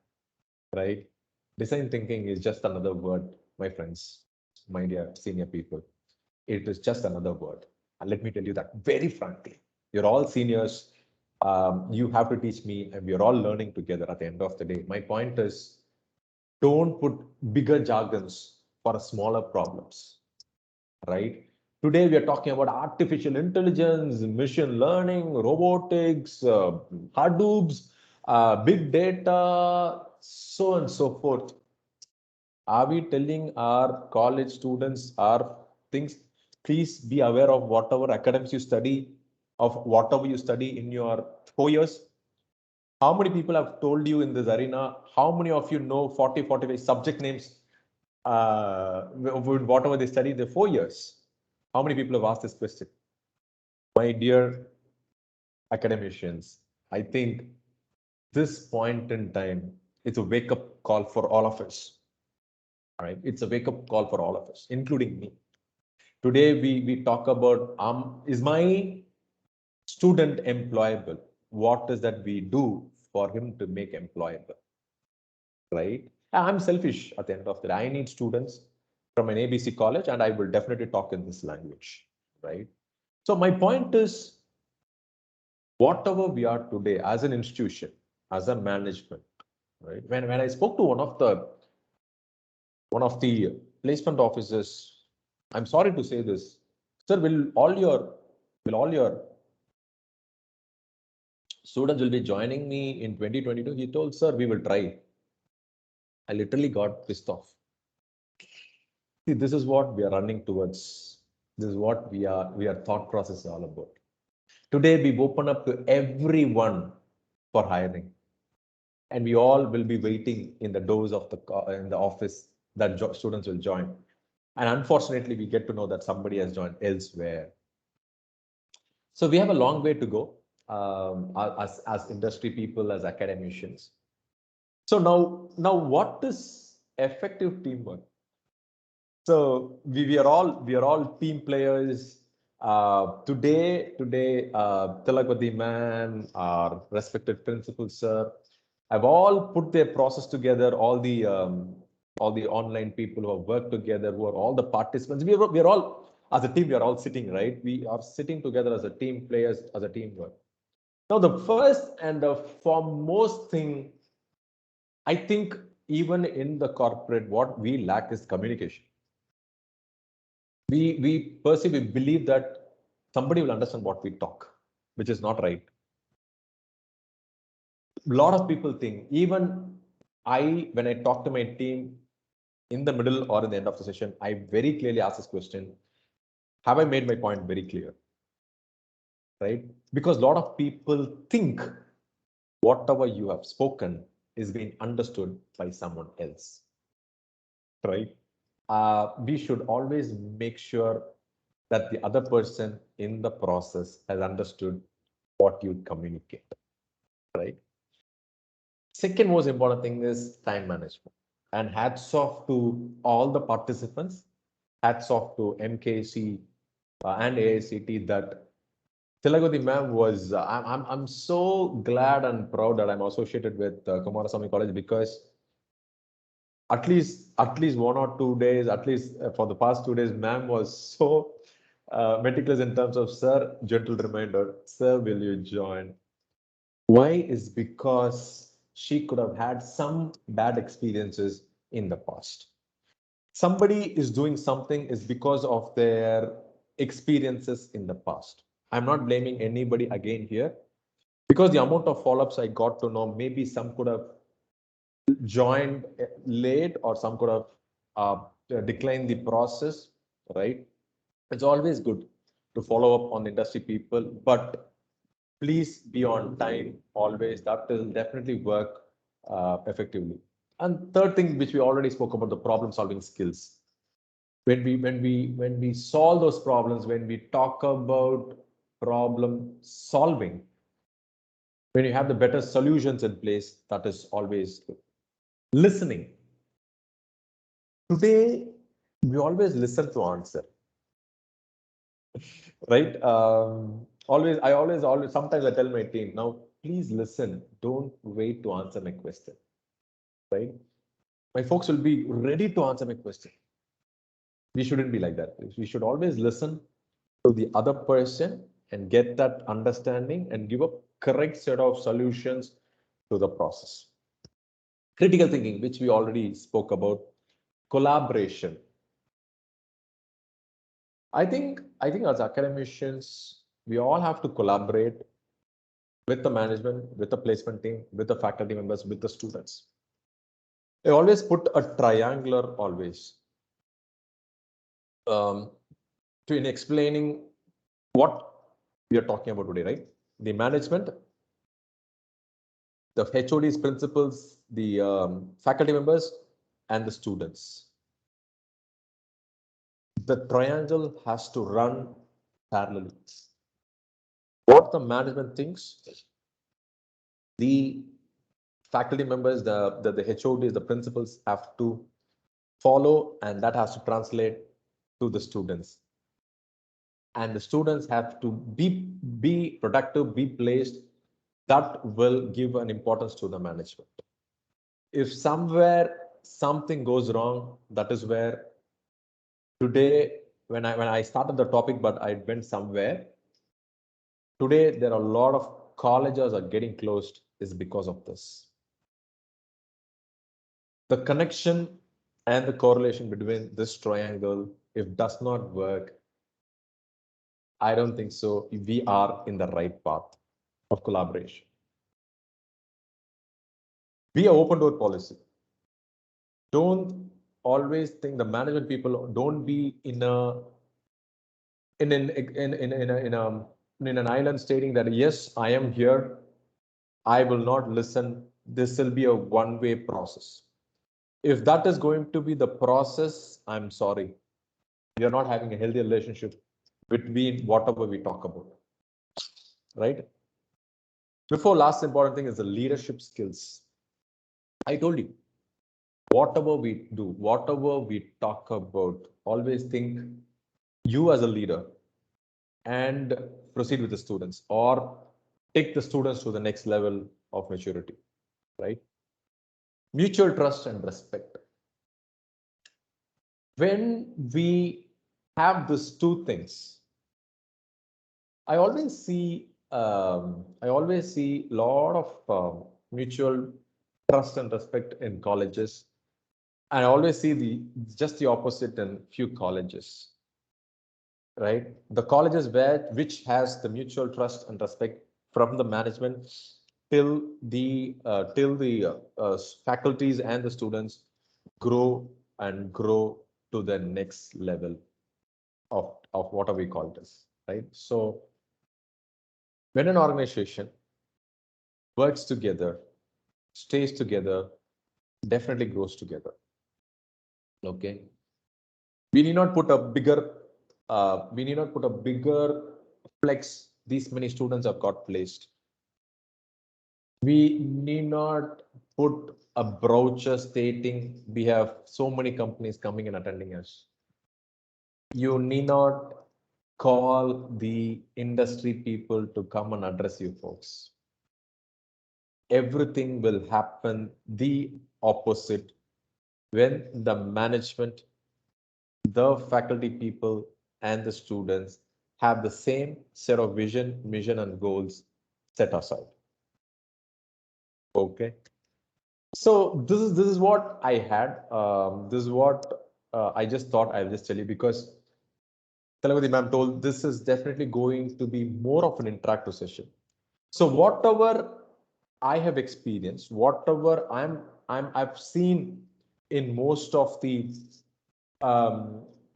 S2: right? Design thinking is just another word, my friends, my dear senior people. It is just another word. And let me tell you that very frankly, you're all seniors. You have to teach me, and we're all learning together at the end of the day. My point is, Don't put bigger jargons for smaller problems, right? Today, we are talking about artificial intelligence, machine learning, robotics, Hadoops, big data, so on and so forth. Are we telling our college students our things? Please be aware of whatever academics you study, of whatever you study in your 4 years. How many people have told you in this arena? How many of you know 40, 45 subject names whatever they study the 4 years? How many people have asked this question? My dear academicians, I think this point in time, it's a wake-up call for all of us. All right, it's a wake-up call for all of us, including me. Today, we talk about, is my student employable? What is that we do for him to make employable, right? I'm selfish at the end of the day. I need students from an ABC college, and I will definitely talk in this language, right? So my point is, whatever we are today as an institution, as a management, right? When I spoke to one of the placement officers, I'm sorry to say this, sir, will all your students will be joining me in 2022? He told, sir, we will try. I literally got pissed off. See, this is what we are running towards. This is what we are thought process is all about. Today, we open up to everyone for hiring, and we all will be waiting in the doors of the office that students will join. And unfortunately, we get to know that somebody has joined elsewhere. So we have a long way to go as industry people, as academicians. So now what is effective teamwork? So we are all team players. Today, Tilakpati man, our respected principal sir, have all put their process together. All the online people who have worked together, who are all the participants. We are all as a team. We are all sitting, right. We are sitting together as a team players, as a teamwork. Now, the first and the foremost thing, I think, even in the corporate, what we lack is communication. We believe that somebody will understand what we talk, which is not right. A lot of people think, even when I talk to my team in the middle or in the end of the session, I very clearly ask this question: have I made my point very clear? Right? Because a lot of people think whatever you have spoken is being understood by someone else. Right? We should always make sure that the other person in the process has understood what you communicate, right? Second most important thing is time management. And hats off to all the participants. Hats off to MKCE and AICT that Tilagoti ma'am was. I'm so glad and proud that I'm associated with Kumarasamy College, because at least 1 or 2 days, at least for the past 2 days, ma'am was so meticulous in terms of, sir, gentle reminder, sir, will you join? Why is because she could have had some bad experiences in the past. Somebody is doing something is because of their experiences in the past. I'm not blaming anybody again here, because the amount of follow-ups I got to know, maybe some could have joined late or some could have declined the process, right? It's always good to follow up on industry people, but please be on time always. That will definitely work effectively. And third thing, which we already spoke about, the problem solving skills. When we solve those problems, when we talk about problem solving, when you have the better solutions in place, that is always good. Listening. Today, we always listen to answer, right? Sometimes I tell my team, now, please listen. Don't wait to answer my question, right? My folks will be ready to answer my question. We shouldn't be like that. We should always listen to the other person and get that understanding and give a correct set of solutions to the process. Critical thinking, which we already spoke about. Collaboration. I think as academicians, we all have to collaborate with the management, with the placement team, with the faculty members, with the students. I always put a triangular always in explaining what we are talking about today, right? The management, the HODs, principals, the faculty members, and the students. The triangle has to run parallelly. What the management thinks, the faculty members, the HODs, the principals have to follow, and that has to translate to the students. And the students have to be productive, be placed. That will give an importance to the management. If somewhere something goes wrong, that is where today, when I started the topic, but I went somewhere. Today, there are a lot of colleges are getting closed is because of this. The connection and the correlation between this triangle, if does not work, I don't think so. We are in the right path of collaboration. Be an open door policy. Don't always think the management people don't be in an island stating that yes, I am here. I will not listen. This will be a one-way process. If that is going to be the process, I'm sorry. We are not having a healthy relationship between whatever we talk about, right? Before, last important thing is the leadership skills. I told you, whatever we do, whatever we talk about, always think you as a leader and proceed with the students or take the students to the next level of maturity, right? Mutual trust and respect. When we have these two things, I always see a lot of mutual trust and respect in colleges. And I always see just the opposite in few colleges, right? The colleges which has the mutual trust and respect from the management till the faculties and the students grow and grow to the next level of what we call this, right? So when an organization works together, stays together, definitely grows together. Okay. We need not put a bigger flex. These many students have got placed. We need not put a brochure stating we have so many companies coming and attending us. You need not call the industry people to come and address you folks. Everything will happen the opposite when the management, the faculty people, and the students have the same set of vision, mission, and goals set aside. Okay. So this is what I had. This is what I just thought I'll just tell you because Talagudi ma'am told this is definitely going to be more of an interactive session. So whatever I have experienced, whatever I've seen in most of the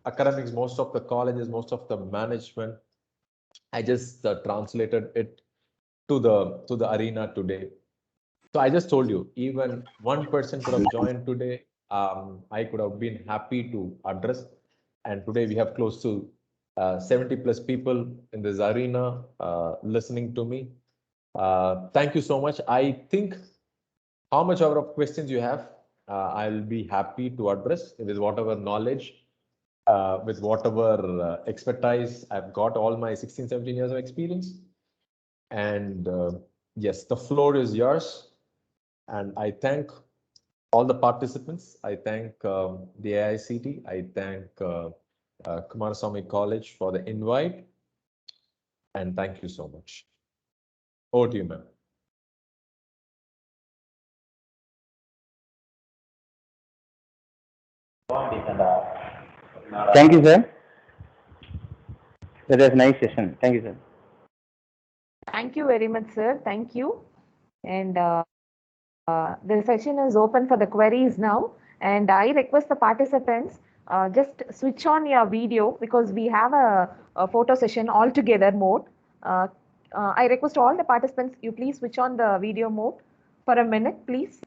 S2: academics, most of the colleges, most of the management, I just translated it to the arena today. So I just told you, even one person could have joined today. I could have been happy to address. And today we have close to 70 plus people in this arena listening to me. Thank you so much. I think how much ever of questions you have, I'll be happy to address with whatever knowledge, with whatever expertise I've got, all my 16, 17 years of experience. And yes, the floor is yours. And I thank all the participants. I thank the AICT. I thank Kumaraswamy College for the invite. And thank you so much. Over to you, ma'am.
S3: Thank you, sir. That was a nice session. Thank you, sir.
S1: Thank you very much, sir. Thank you. And the session is open for the queries now. And I request the participants just switch on your video because we have a photo session all together mode. I request all the participants, you please switch on the video mode for a minute, please.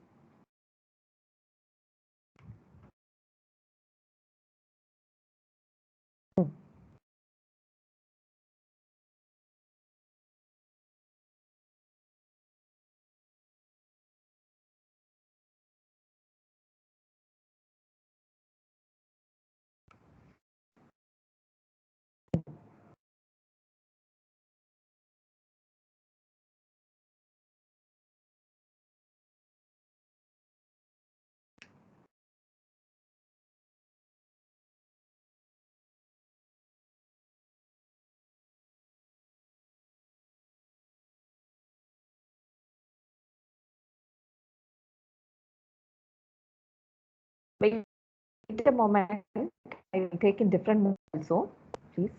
S1: Wait a moment. I will take in different mode also, please.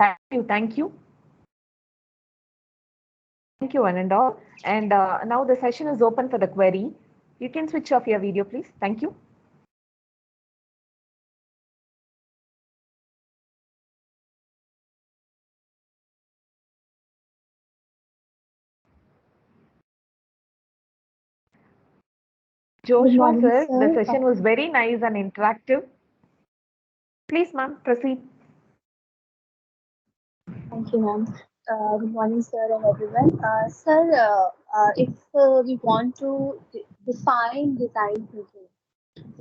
S1: Thank you. Thank you. Thank you, one and all. And now the session is open for the query. You can switch off your video, please. Thank you. Joshua,
S5: morning,
S1: sir,
S5: sir.
S1: the session was very nice and interactive. Please, ma'am, proceed.
S5: Thank you, ma'am. Good morning, sir, and everyone. Sir, if we want to define design thinking,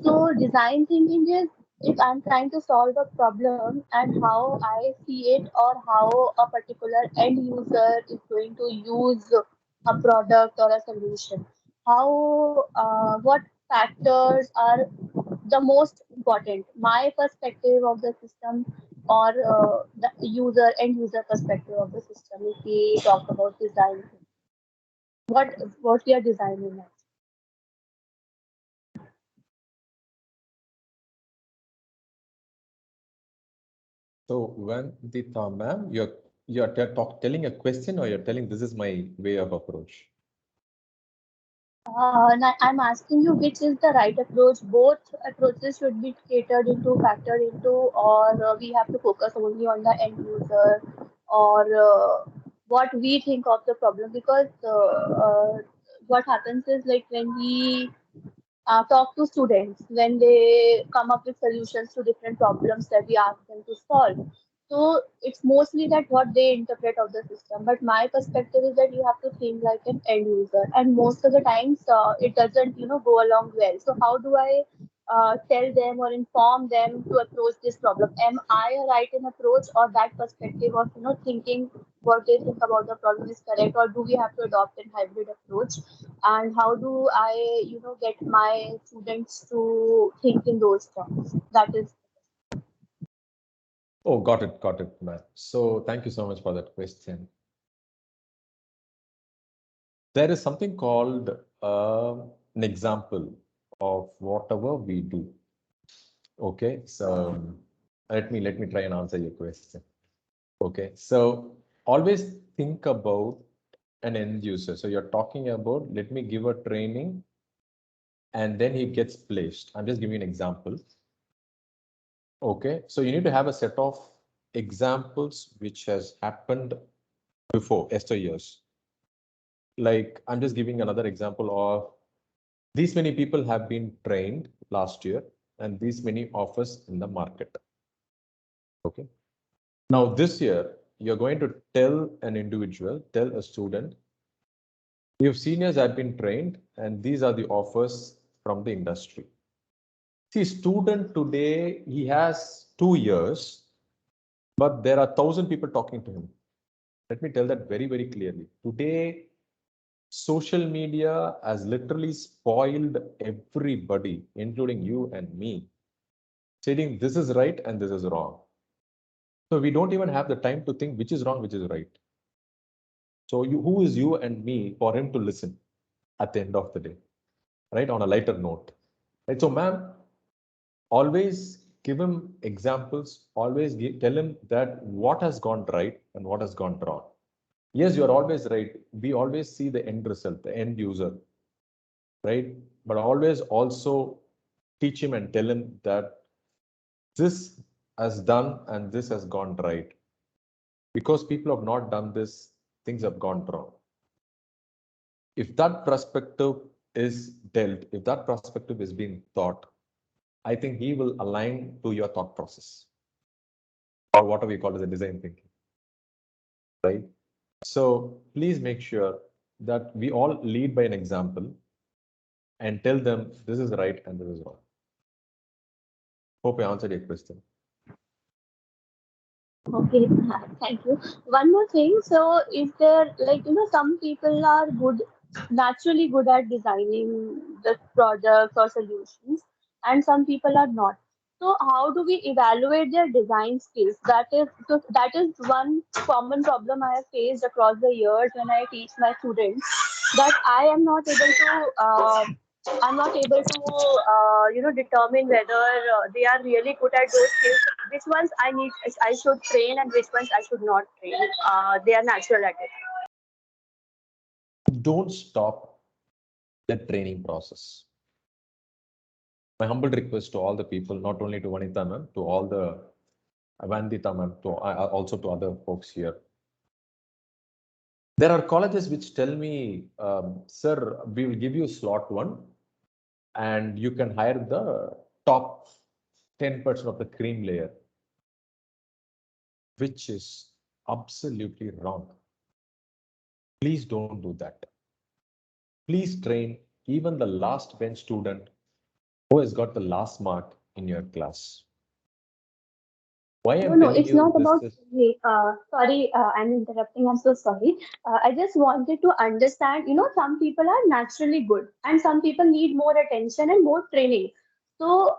S5: so design thinking is if I'm trying to solve a problem and how I see it or how a particular end user is going to use a product or a solution. How, what factors are the most important? My perspective of the system or the end user perspective of the system. If we talk about design, what we are designing.
S2: So when the ma'am, you're telling a question or you're telling this is my way of approach?
S5: I'm asking you which is the right approach. Both approaches should be factored into, or we have to focus only on the end user, or what we think of the problem. Because what happens is like when we talk to students when they come up with solutions to different problems that we ask them to solve. So it's mostly that what they interpret of the system. But my perspective is that you have to think like an end user, and most of the times it doesn't, go along well. So how do I tell them or inform them to approach this problem? Am I right in approach, or that perspective of thinking what they think about the problem is correct, or do we have to adopt a hybrid approach? And how do I get my students to think in those terms? That is.
S2: Oh, got it, ma'am. So thank you so much for that question. There is something called an example of whatever we do. Okay, so Let me try and answer your question. Okay, so always think about an end user. So you're talking about, let me give a training and then he gets placed. I'm just giving you an example. Okay, so you need to have a set of examples which has happened before, years. Like I'm just giving another example of these many people have been trained last year and these many offers in the market. Okay. Now this year, you're going to tell an individual, tell a student, your seniors have been trained and these are the offers from the industry. See, student today, he has 2 years, but there are 1,000 people talking to him. Let me tell that very, very clearly. Today, social media has literally spoiled everybody, including you and me, saying this is right and this is wrong. So we don't even have the time to think which is wrong, which is right. So who is you and me for him to listen at the end of the day, right? On a lighter note, right? So, ma'am, always give him examples. Always tell him that what has gone right and what has gone wrong. Yes, you are always right. We always see the end result, the end user, right? But always also teach him and tell him that this has done and this has gone right. Because people have not done this, things have gone wrong. If that perspective is dealt, if that perspective is being thought, I think he will align to your thought process, or whatever we call as a design thinking, right? So please make sure that we all lead by an example and tell them this is right and this is wrong. Hope I answered your question.
S5: Okay, thank you. One more thing. So, is there like some people are naturally good at designing the products or solutions, and some people are not. So, how do we evaluate their design skills? That is one common problem I have faced across the years when I teach my students, that I'm not able to, determine whether they are really good at those skills. Which ones I should train, and which ones I should not train. They are natural at it.
S2: Don't stop the training process. My humble request to all the people, not only to Vanitha ma'am, to all the Vandita ma'am, to also to other folks here. There are colleges which tell me, sir, we will give you slot 1 and you can hire the top 10% of the cream layer, which is absolutely wrong. Please don't do that. Please train even the last bench student who has got the last mark in your class. Why I'm
S5: No,
S2: telling
S5: it's
S2: you
S5: not
S2: this
S5: about.
S2: is,
S5: Sorry, I'm interrupting. I'm so sorry. I just wanted to understand. Some people are naturally good, and some people need more attention and more training. So,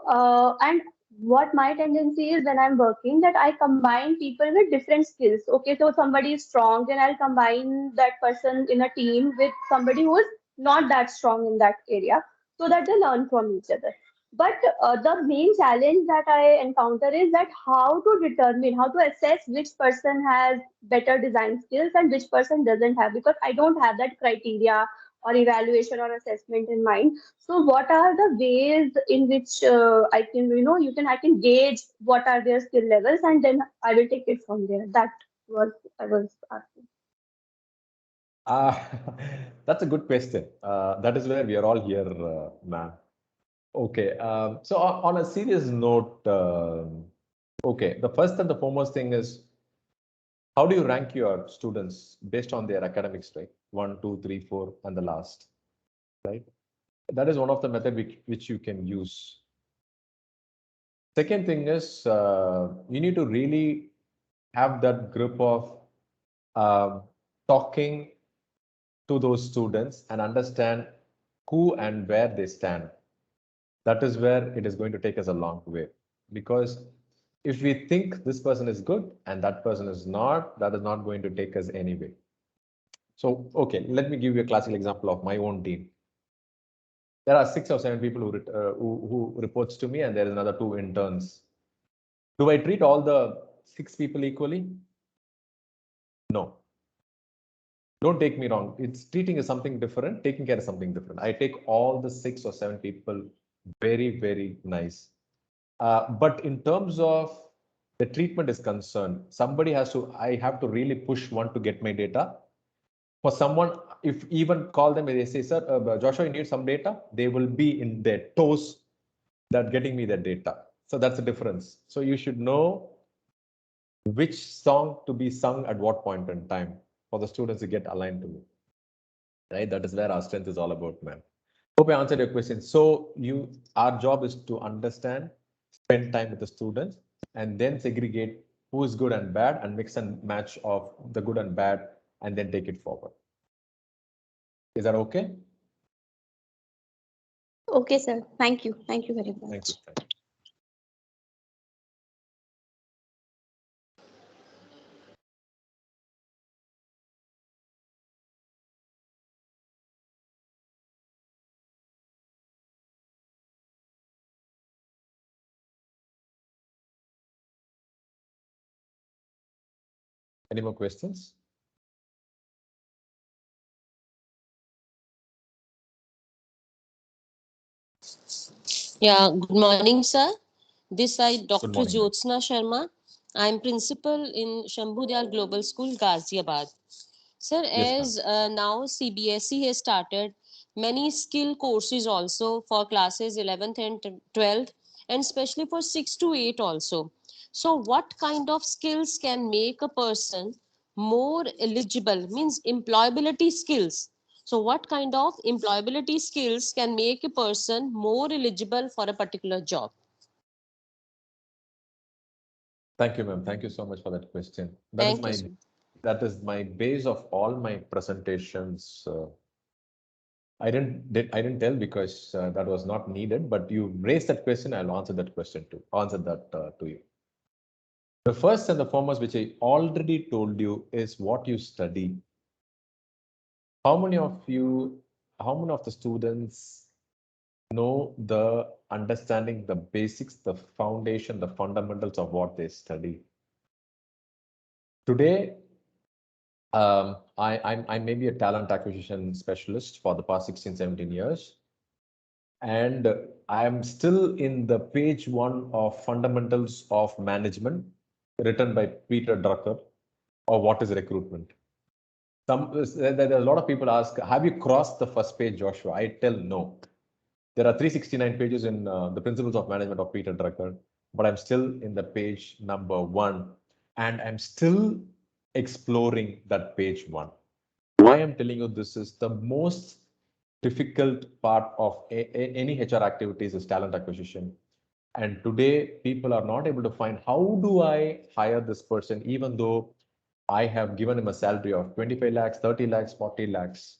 S5: and what my tendency is when I'm working, that I combine people with different skills. Okay, so somebody is strong, then I'll combine that person in a team with somebody who is not that strong in that area, so that they learn from each other. But the main challenge that I encounter is that how to assess which person has better design skills and which person doesn't have, because I don't have that criteria or evaluation or assessment in mind. So, what are the ways in which I can gauge what are their skill levels, and then I will take it from there. That was I was asking.
S2: uh, that's a good question. That is where we are all here, ma'am. Okay, so on a serious note, okay, the first and the foremost thing is, how do you rank your students based on their academics, right? 1, 2, 3, 4, and the last, right? That is one of the method which you can use. Second thing is, you need to really have that group of talking to those students and understand who and where they stand. That is where it is going to take us a long way. Because if we think this person is good and that person is not, that is not going to take us anywhere. So, okay, let me give you a classical example of my own team. There are 6 or 7 people who reports to me, and there is another 2 interns. Do I treat all the 6 people equally? No. Don't take me wrong. It's treating is something different. Taking care is something different. I take all the 6 or 7 people very, very nice. But in terms of the treatment is concerned, somebody has to, I have to really push one to get my data. For someone, if even call them and they say, sir, Joshua, you need some data, they will be in their toes that getting me that data. So that's the difference. So you should know which song to be sung at what point in time for the students to get aligned to me. Right? That is where our strength is all about, man. Hope I answered your question. So our job is to understand, spend time with the students, and then segregate who is good and bad and mix and match of the good and bad and then take it forward. Is that okay?
S5: Okay, sir. Thank you. Thank you very much.
S2: Thank you. Any more questions?
S6: Yeah, good morning, sir. This is Dr.
S2: morning, ma'am.
S6: Jyotsna Sharma. I am principal in Shambhudyal Global School, Ghaziabad. Sir,
S2: Yes,
S6: as now CBSE has started many skill courses also for classes 11th and 12th, and especially for 6 to 8 also. So, what kind of skills can make a person more eligible? Means employability skills. So, what kind of employability skills can make a person more eligible for a particular job?
S2: Thank you, ma'am. Thank you so much for that question.
S6: Thank you, sir.
S2: That is my base of all my presentations. I didn't tell because that was not needed, but you raised that question. I'll answer that question to you. The first and the foremost, which I already told you, is what you study. How many of the students know the understanding, the basics, the foundation, the fundamentals of what they study? Today, I may be a talent acquisition specialist for the past 16, 17 years. And I am still in the page 1 of Fundamentals of Management, written by Peter Drucker, or what is recruitment. There are a lot of people ask, have you crossed the first page, Joshua? I tell no. There are 369 pages in the Principles of Management of Peter Drucker, but I'm still in the page number 1, and I'm still exploring that page 1. Why I'm telling you this is the most difficult part of any HR activities is talent acquisition. And today people are not able to find, how do I hire this person, even though I have given him a salary of 25 lakhs, 30 lakhs, 40 lakhs.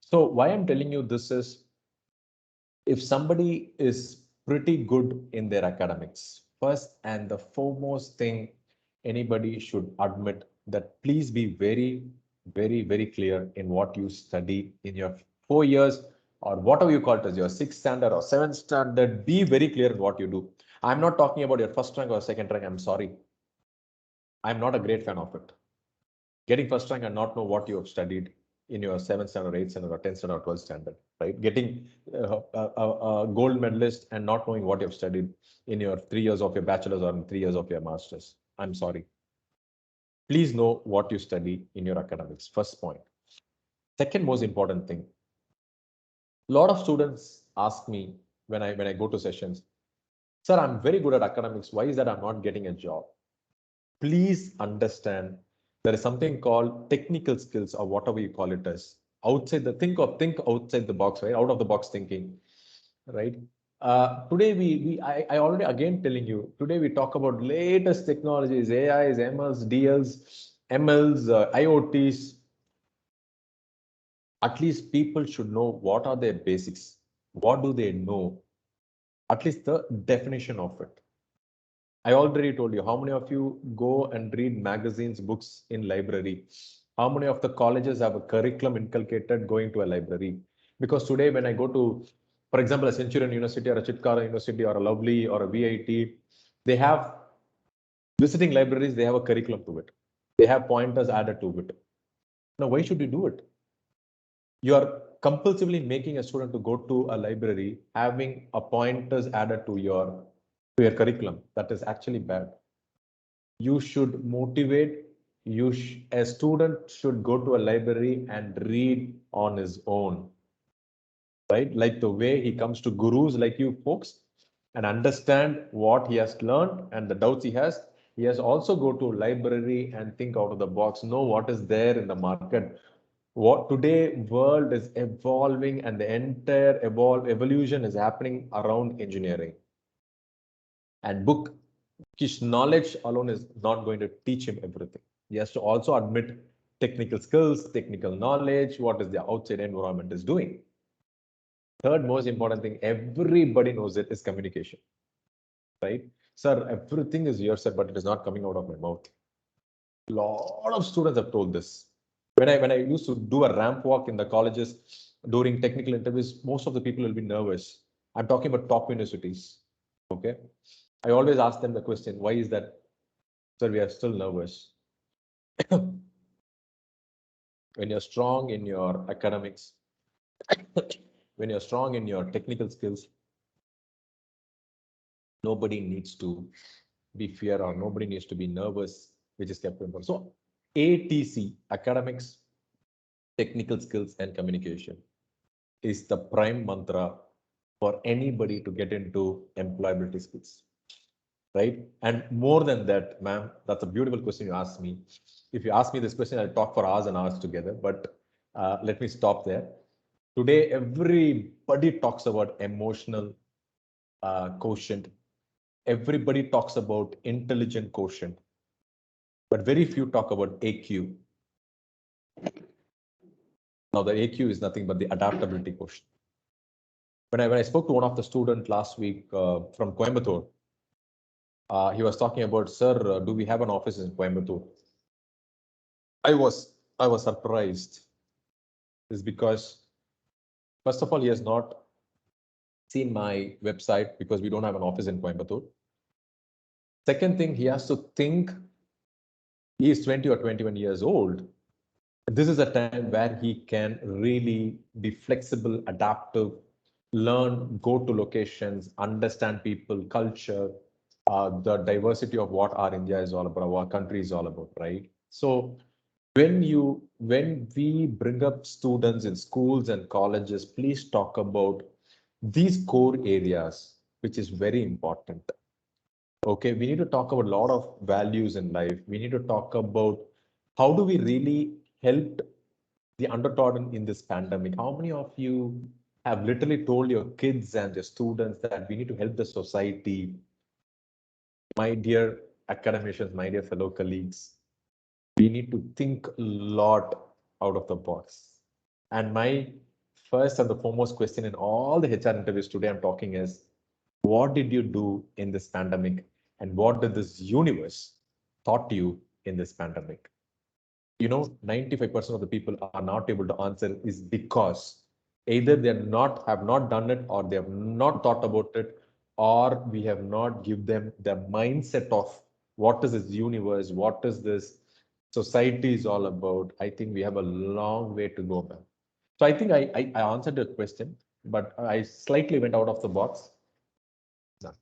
S2: So why I'm telling you this is, if somebody is pretty good in their academics, first and the foremost thing anybody should admit that please be very, very, very clear in what you study in your 4 years or whatever you call it as your 6th standard or 7th standard. Be very clear in what you do. I'm not talking about your first rank or second rank. I'm sorry. I'm not a great fan of it. Getting first rank and not know what you have studied in your 7th standard, 8th standard, or 10th standard, or 12th standard, right? Getting a gold medalist and not knowing what you have studied in your 3 years of your bachelor's or in 3 years of your master's. I'm sorry. Please know what you study in your academics. First point. Second most important thing. A lot of students ask me when I go to sessions, sir, I'm very good at academics. Why is that I'm not getting a job? Please understand there is something called technical skills, or whatever you call it as, think outside the box, right? Out of the box thinking, right? Today I already again telling you, today we talk about latest technologies, AIs, MLs, DLs, MLs, IoTs. At least people should know what are their basics. What do they know? At least the definition of it. I already told you, how many of you go and read magazines, books in library? How many of the colleges have a curriculum inculcated going to a library? Because today when I go to, for example, a Centurion University or a Chitkara University or a Lovely or a VIT, They have visiting libraries, they have a curriculum to it. They have pointers added to it. Now, why should you do it? You are compulsively making a student to go to a library having a pointers added to your curriculum. That is actually bad. You should motivate. A student should go to a library and read on his own, right? Like the way he comes to gurus like you folks and understand what he has learned and the doubts he has. He has also go to a library and think out of the box, know what is there in the market. What today world is evolving and the entire evolution is happening around engineering. And bookish knowledge alone is not going to teach him everything. He has to also admit technical skills, technical knowledge, what is the outside environment is doing. Third most important thing, everybody knows it, is communication, right? Sir, everything is yours, sir, but it is not coming out of my mouth. A lot of students have told this. When I used to do a ramp walk in the colleges during technical interviews, most of the people will be nervous. I'm talking about top universities. Okay. I always ask them the question, why is that, sir, we are still nervous? When you're strong in your academics, when you're strong in your technical skills, nobody needs to be fear or nobody needs to be nervous, which is kept important. So ATC, academics, technical skills and communication, is the prime mantra for anybody to get into employability skills, right? And more than that, ma'am, that's a beautiful question you asked me. If you ask me this question, I'll talk for hours and hours together, but let me stop there. Today, everybody talks about emotional quotient. Everybody talks about intelligent quotient, but very few talk about AQ. Now, the AQ is nothing but the adaptability quotient. When I spoke to one of the students last week from Coimbatore, he was talking about, sir, do we have an office in Coimbatore? I was surprised. Is because, first of all, he has not seen my website because we don't have an office in Coimbatore. Second thing, he has to think he is 20 or 21 years old. This is a time where he can really be flexible, adaptive, learn, go to locations, understand people, culture, the diversity of what our India is all about, our country is all about, right? So when we bring up students in schools and colleges, please talk about these core areas, which is very important. Okay, we need to talk about a lot of values in life. We need to talk about how do we really help the undertrodden in this pandemic. How many of you have literally told your kids and your students that we need to help the society? My dear academicians, my dear fellow colleagues, we need to think a lot out of the box. And my first and the foremost question in all the HR interviews today I'm talking is, what did you do in this pandemic? And what did this universe taught you in this pandemic? 95% of the people are not able to answer is because either they have not done it, or they have not thought about it, or we have not give them the mindset of what is this universe, what is this society is all about. I think we have a long way to go, man. So I think I answered your question, but I slightly went out of the box. No.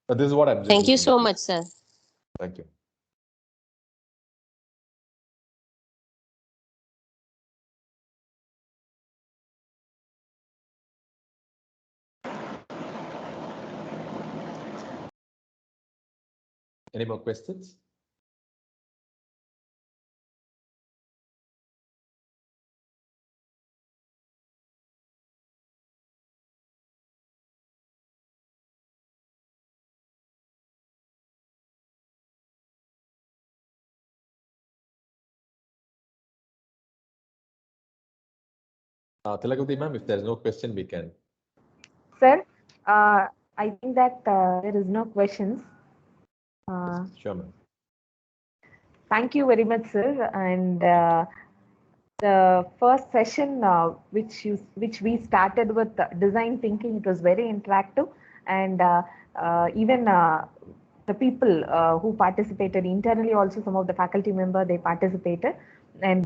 S2: But this is what I'm just
S6: Thank you
S2: looking
S6: so
S2: at.
S6: much, sir.
S2: Thank you. Any more questions? Tilakavati ma'am, if there's no question, we can.
S1: Sir, I think that there is no questions.
S2: Sure, ma'am.
S1: Thank you very much, sir. And the first session, which we started with design thinking, it was very interactive, and even the people who participated internally, also some of the faculty member, they participated, and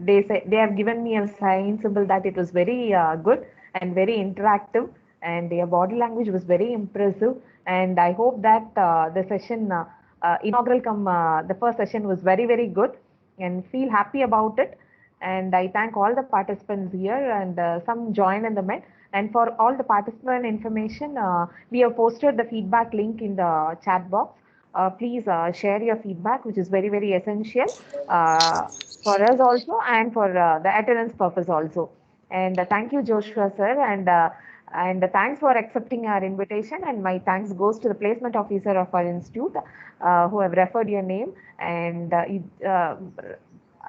S1: they have given me a sign symbol that it was very good and very interactive, and their body language was very impressive. And I hope that the session inaugural the first session was very good, and feel happy about it. And I thank all the participants here, and some join in the Met. And for all the participant information, we have posted the feedback link in the chat box. Please share your feedback, which is very essential for us also, and for the attendance purpose also. And thank you, Joshua sir, and thanks for accepting our invitation. And my thanks goes to the placement officer of our institute who have referred your name. And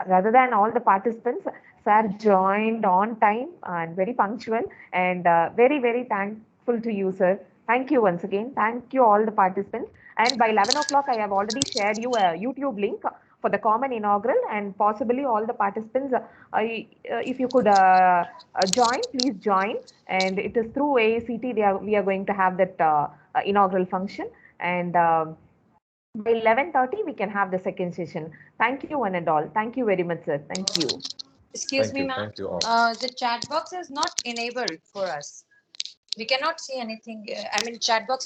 S1: rather than all the participants, sir joined on time and very punctual, and very thankful to you, sir. Thank you once again. Thank you all the participants. And by 11 o'clock, I have already shared you a YouTube link for the common inaugural, and possibly all the participants, if you could join, please join. And it is through AACT we are going to have that inaugural function. And by 11:30, we can have the second session. Thank you, one and all. Thank you very much, sir. Thank you.
S7: Excuse
S2: Thank
S7: me,
S2: you.
S7: ma'am.
S2: Thank you all.
S7: The chat box is not enabled for us. We cannot see anything. I mean, chat box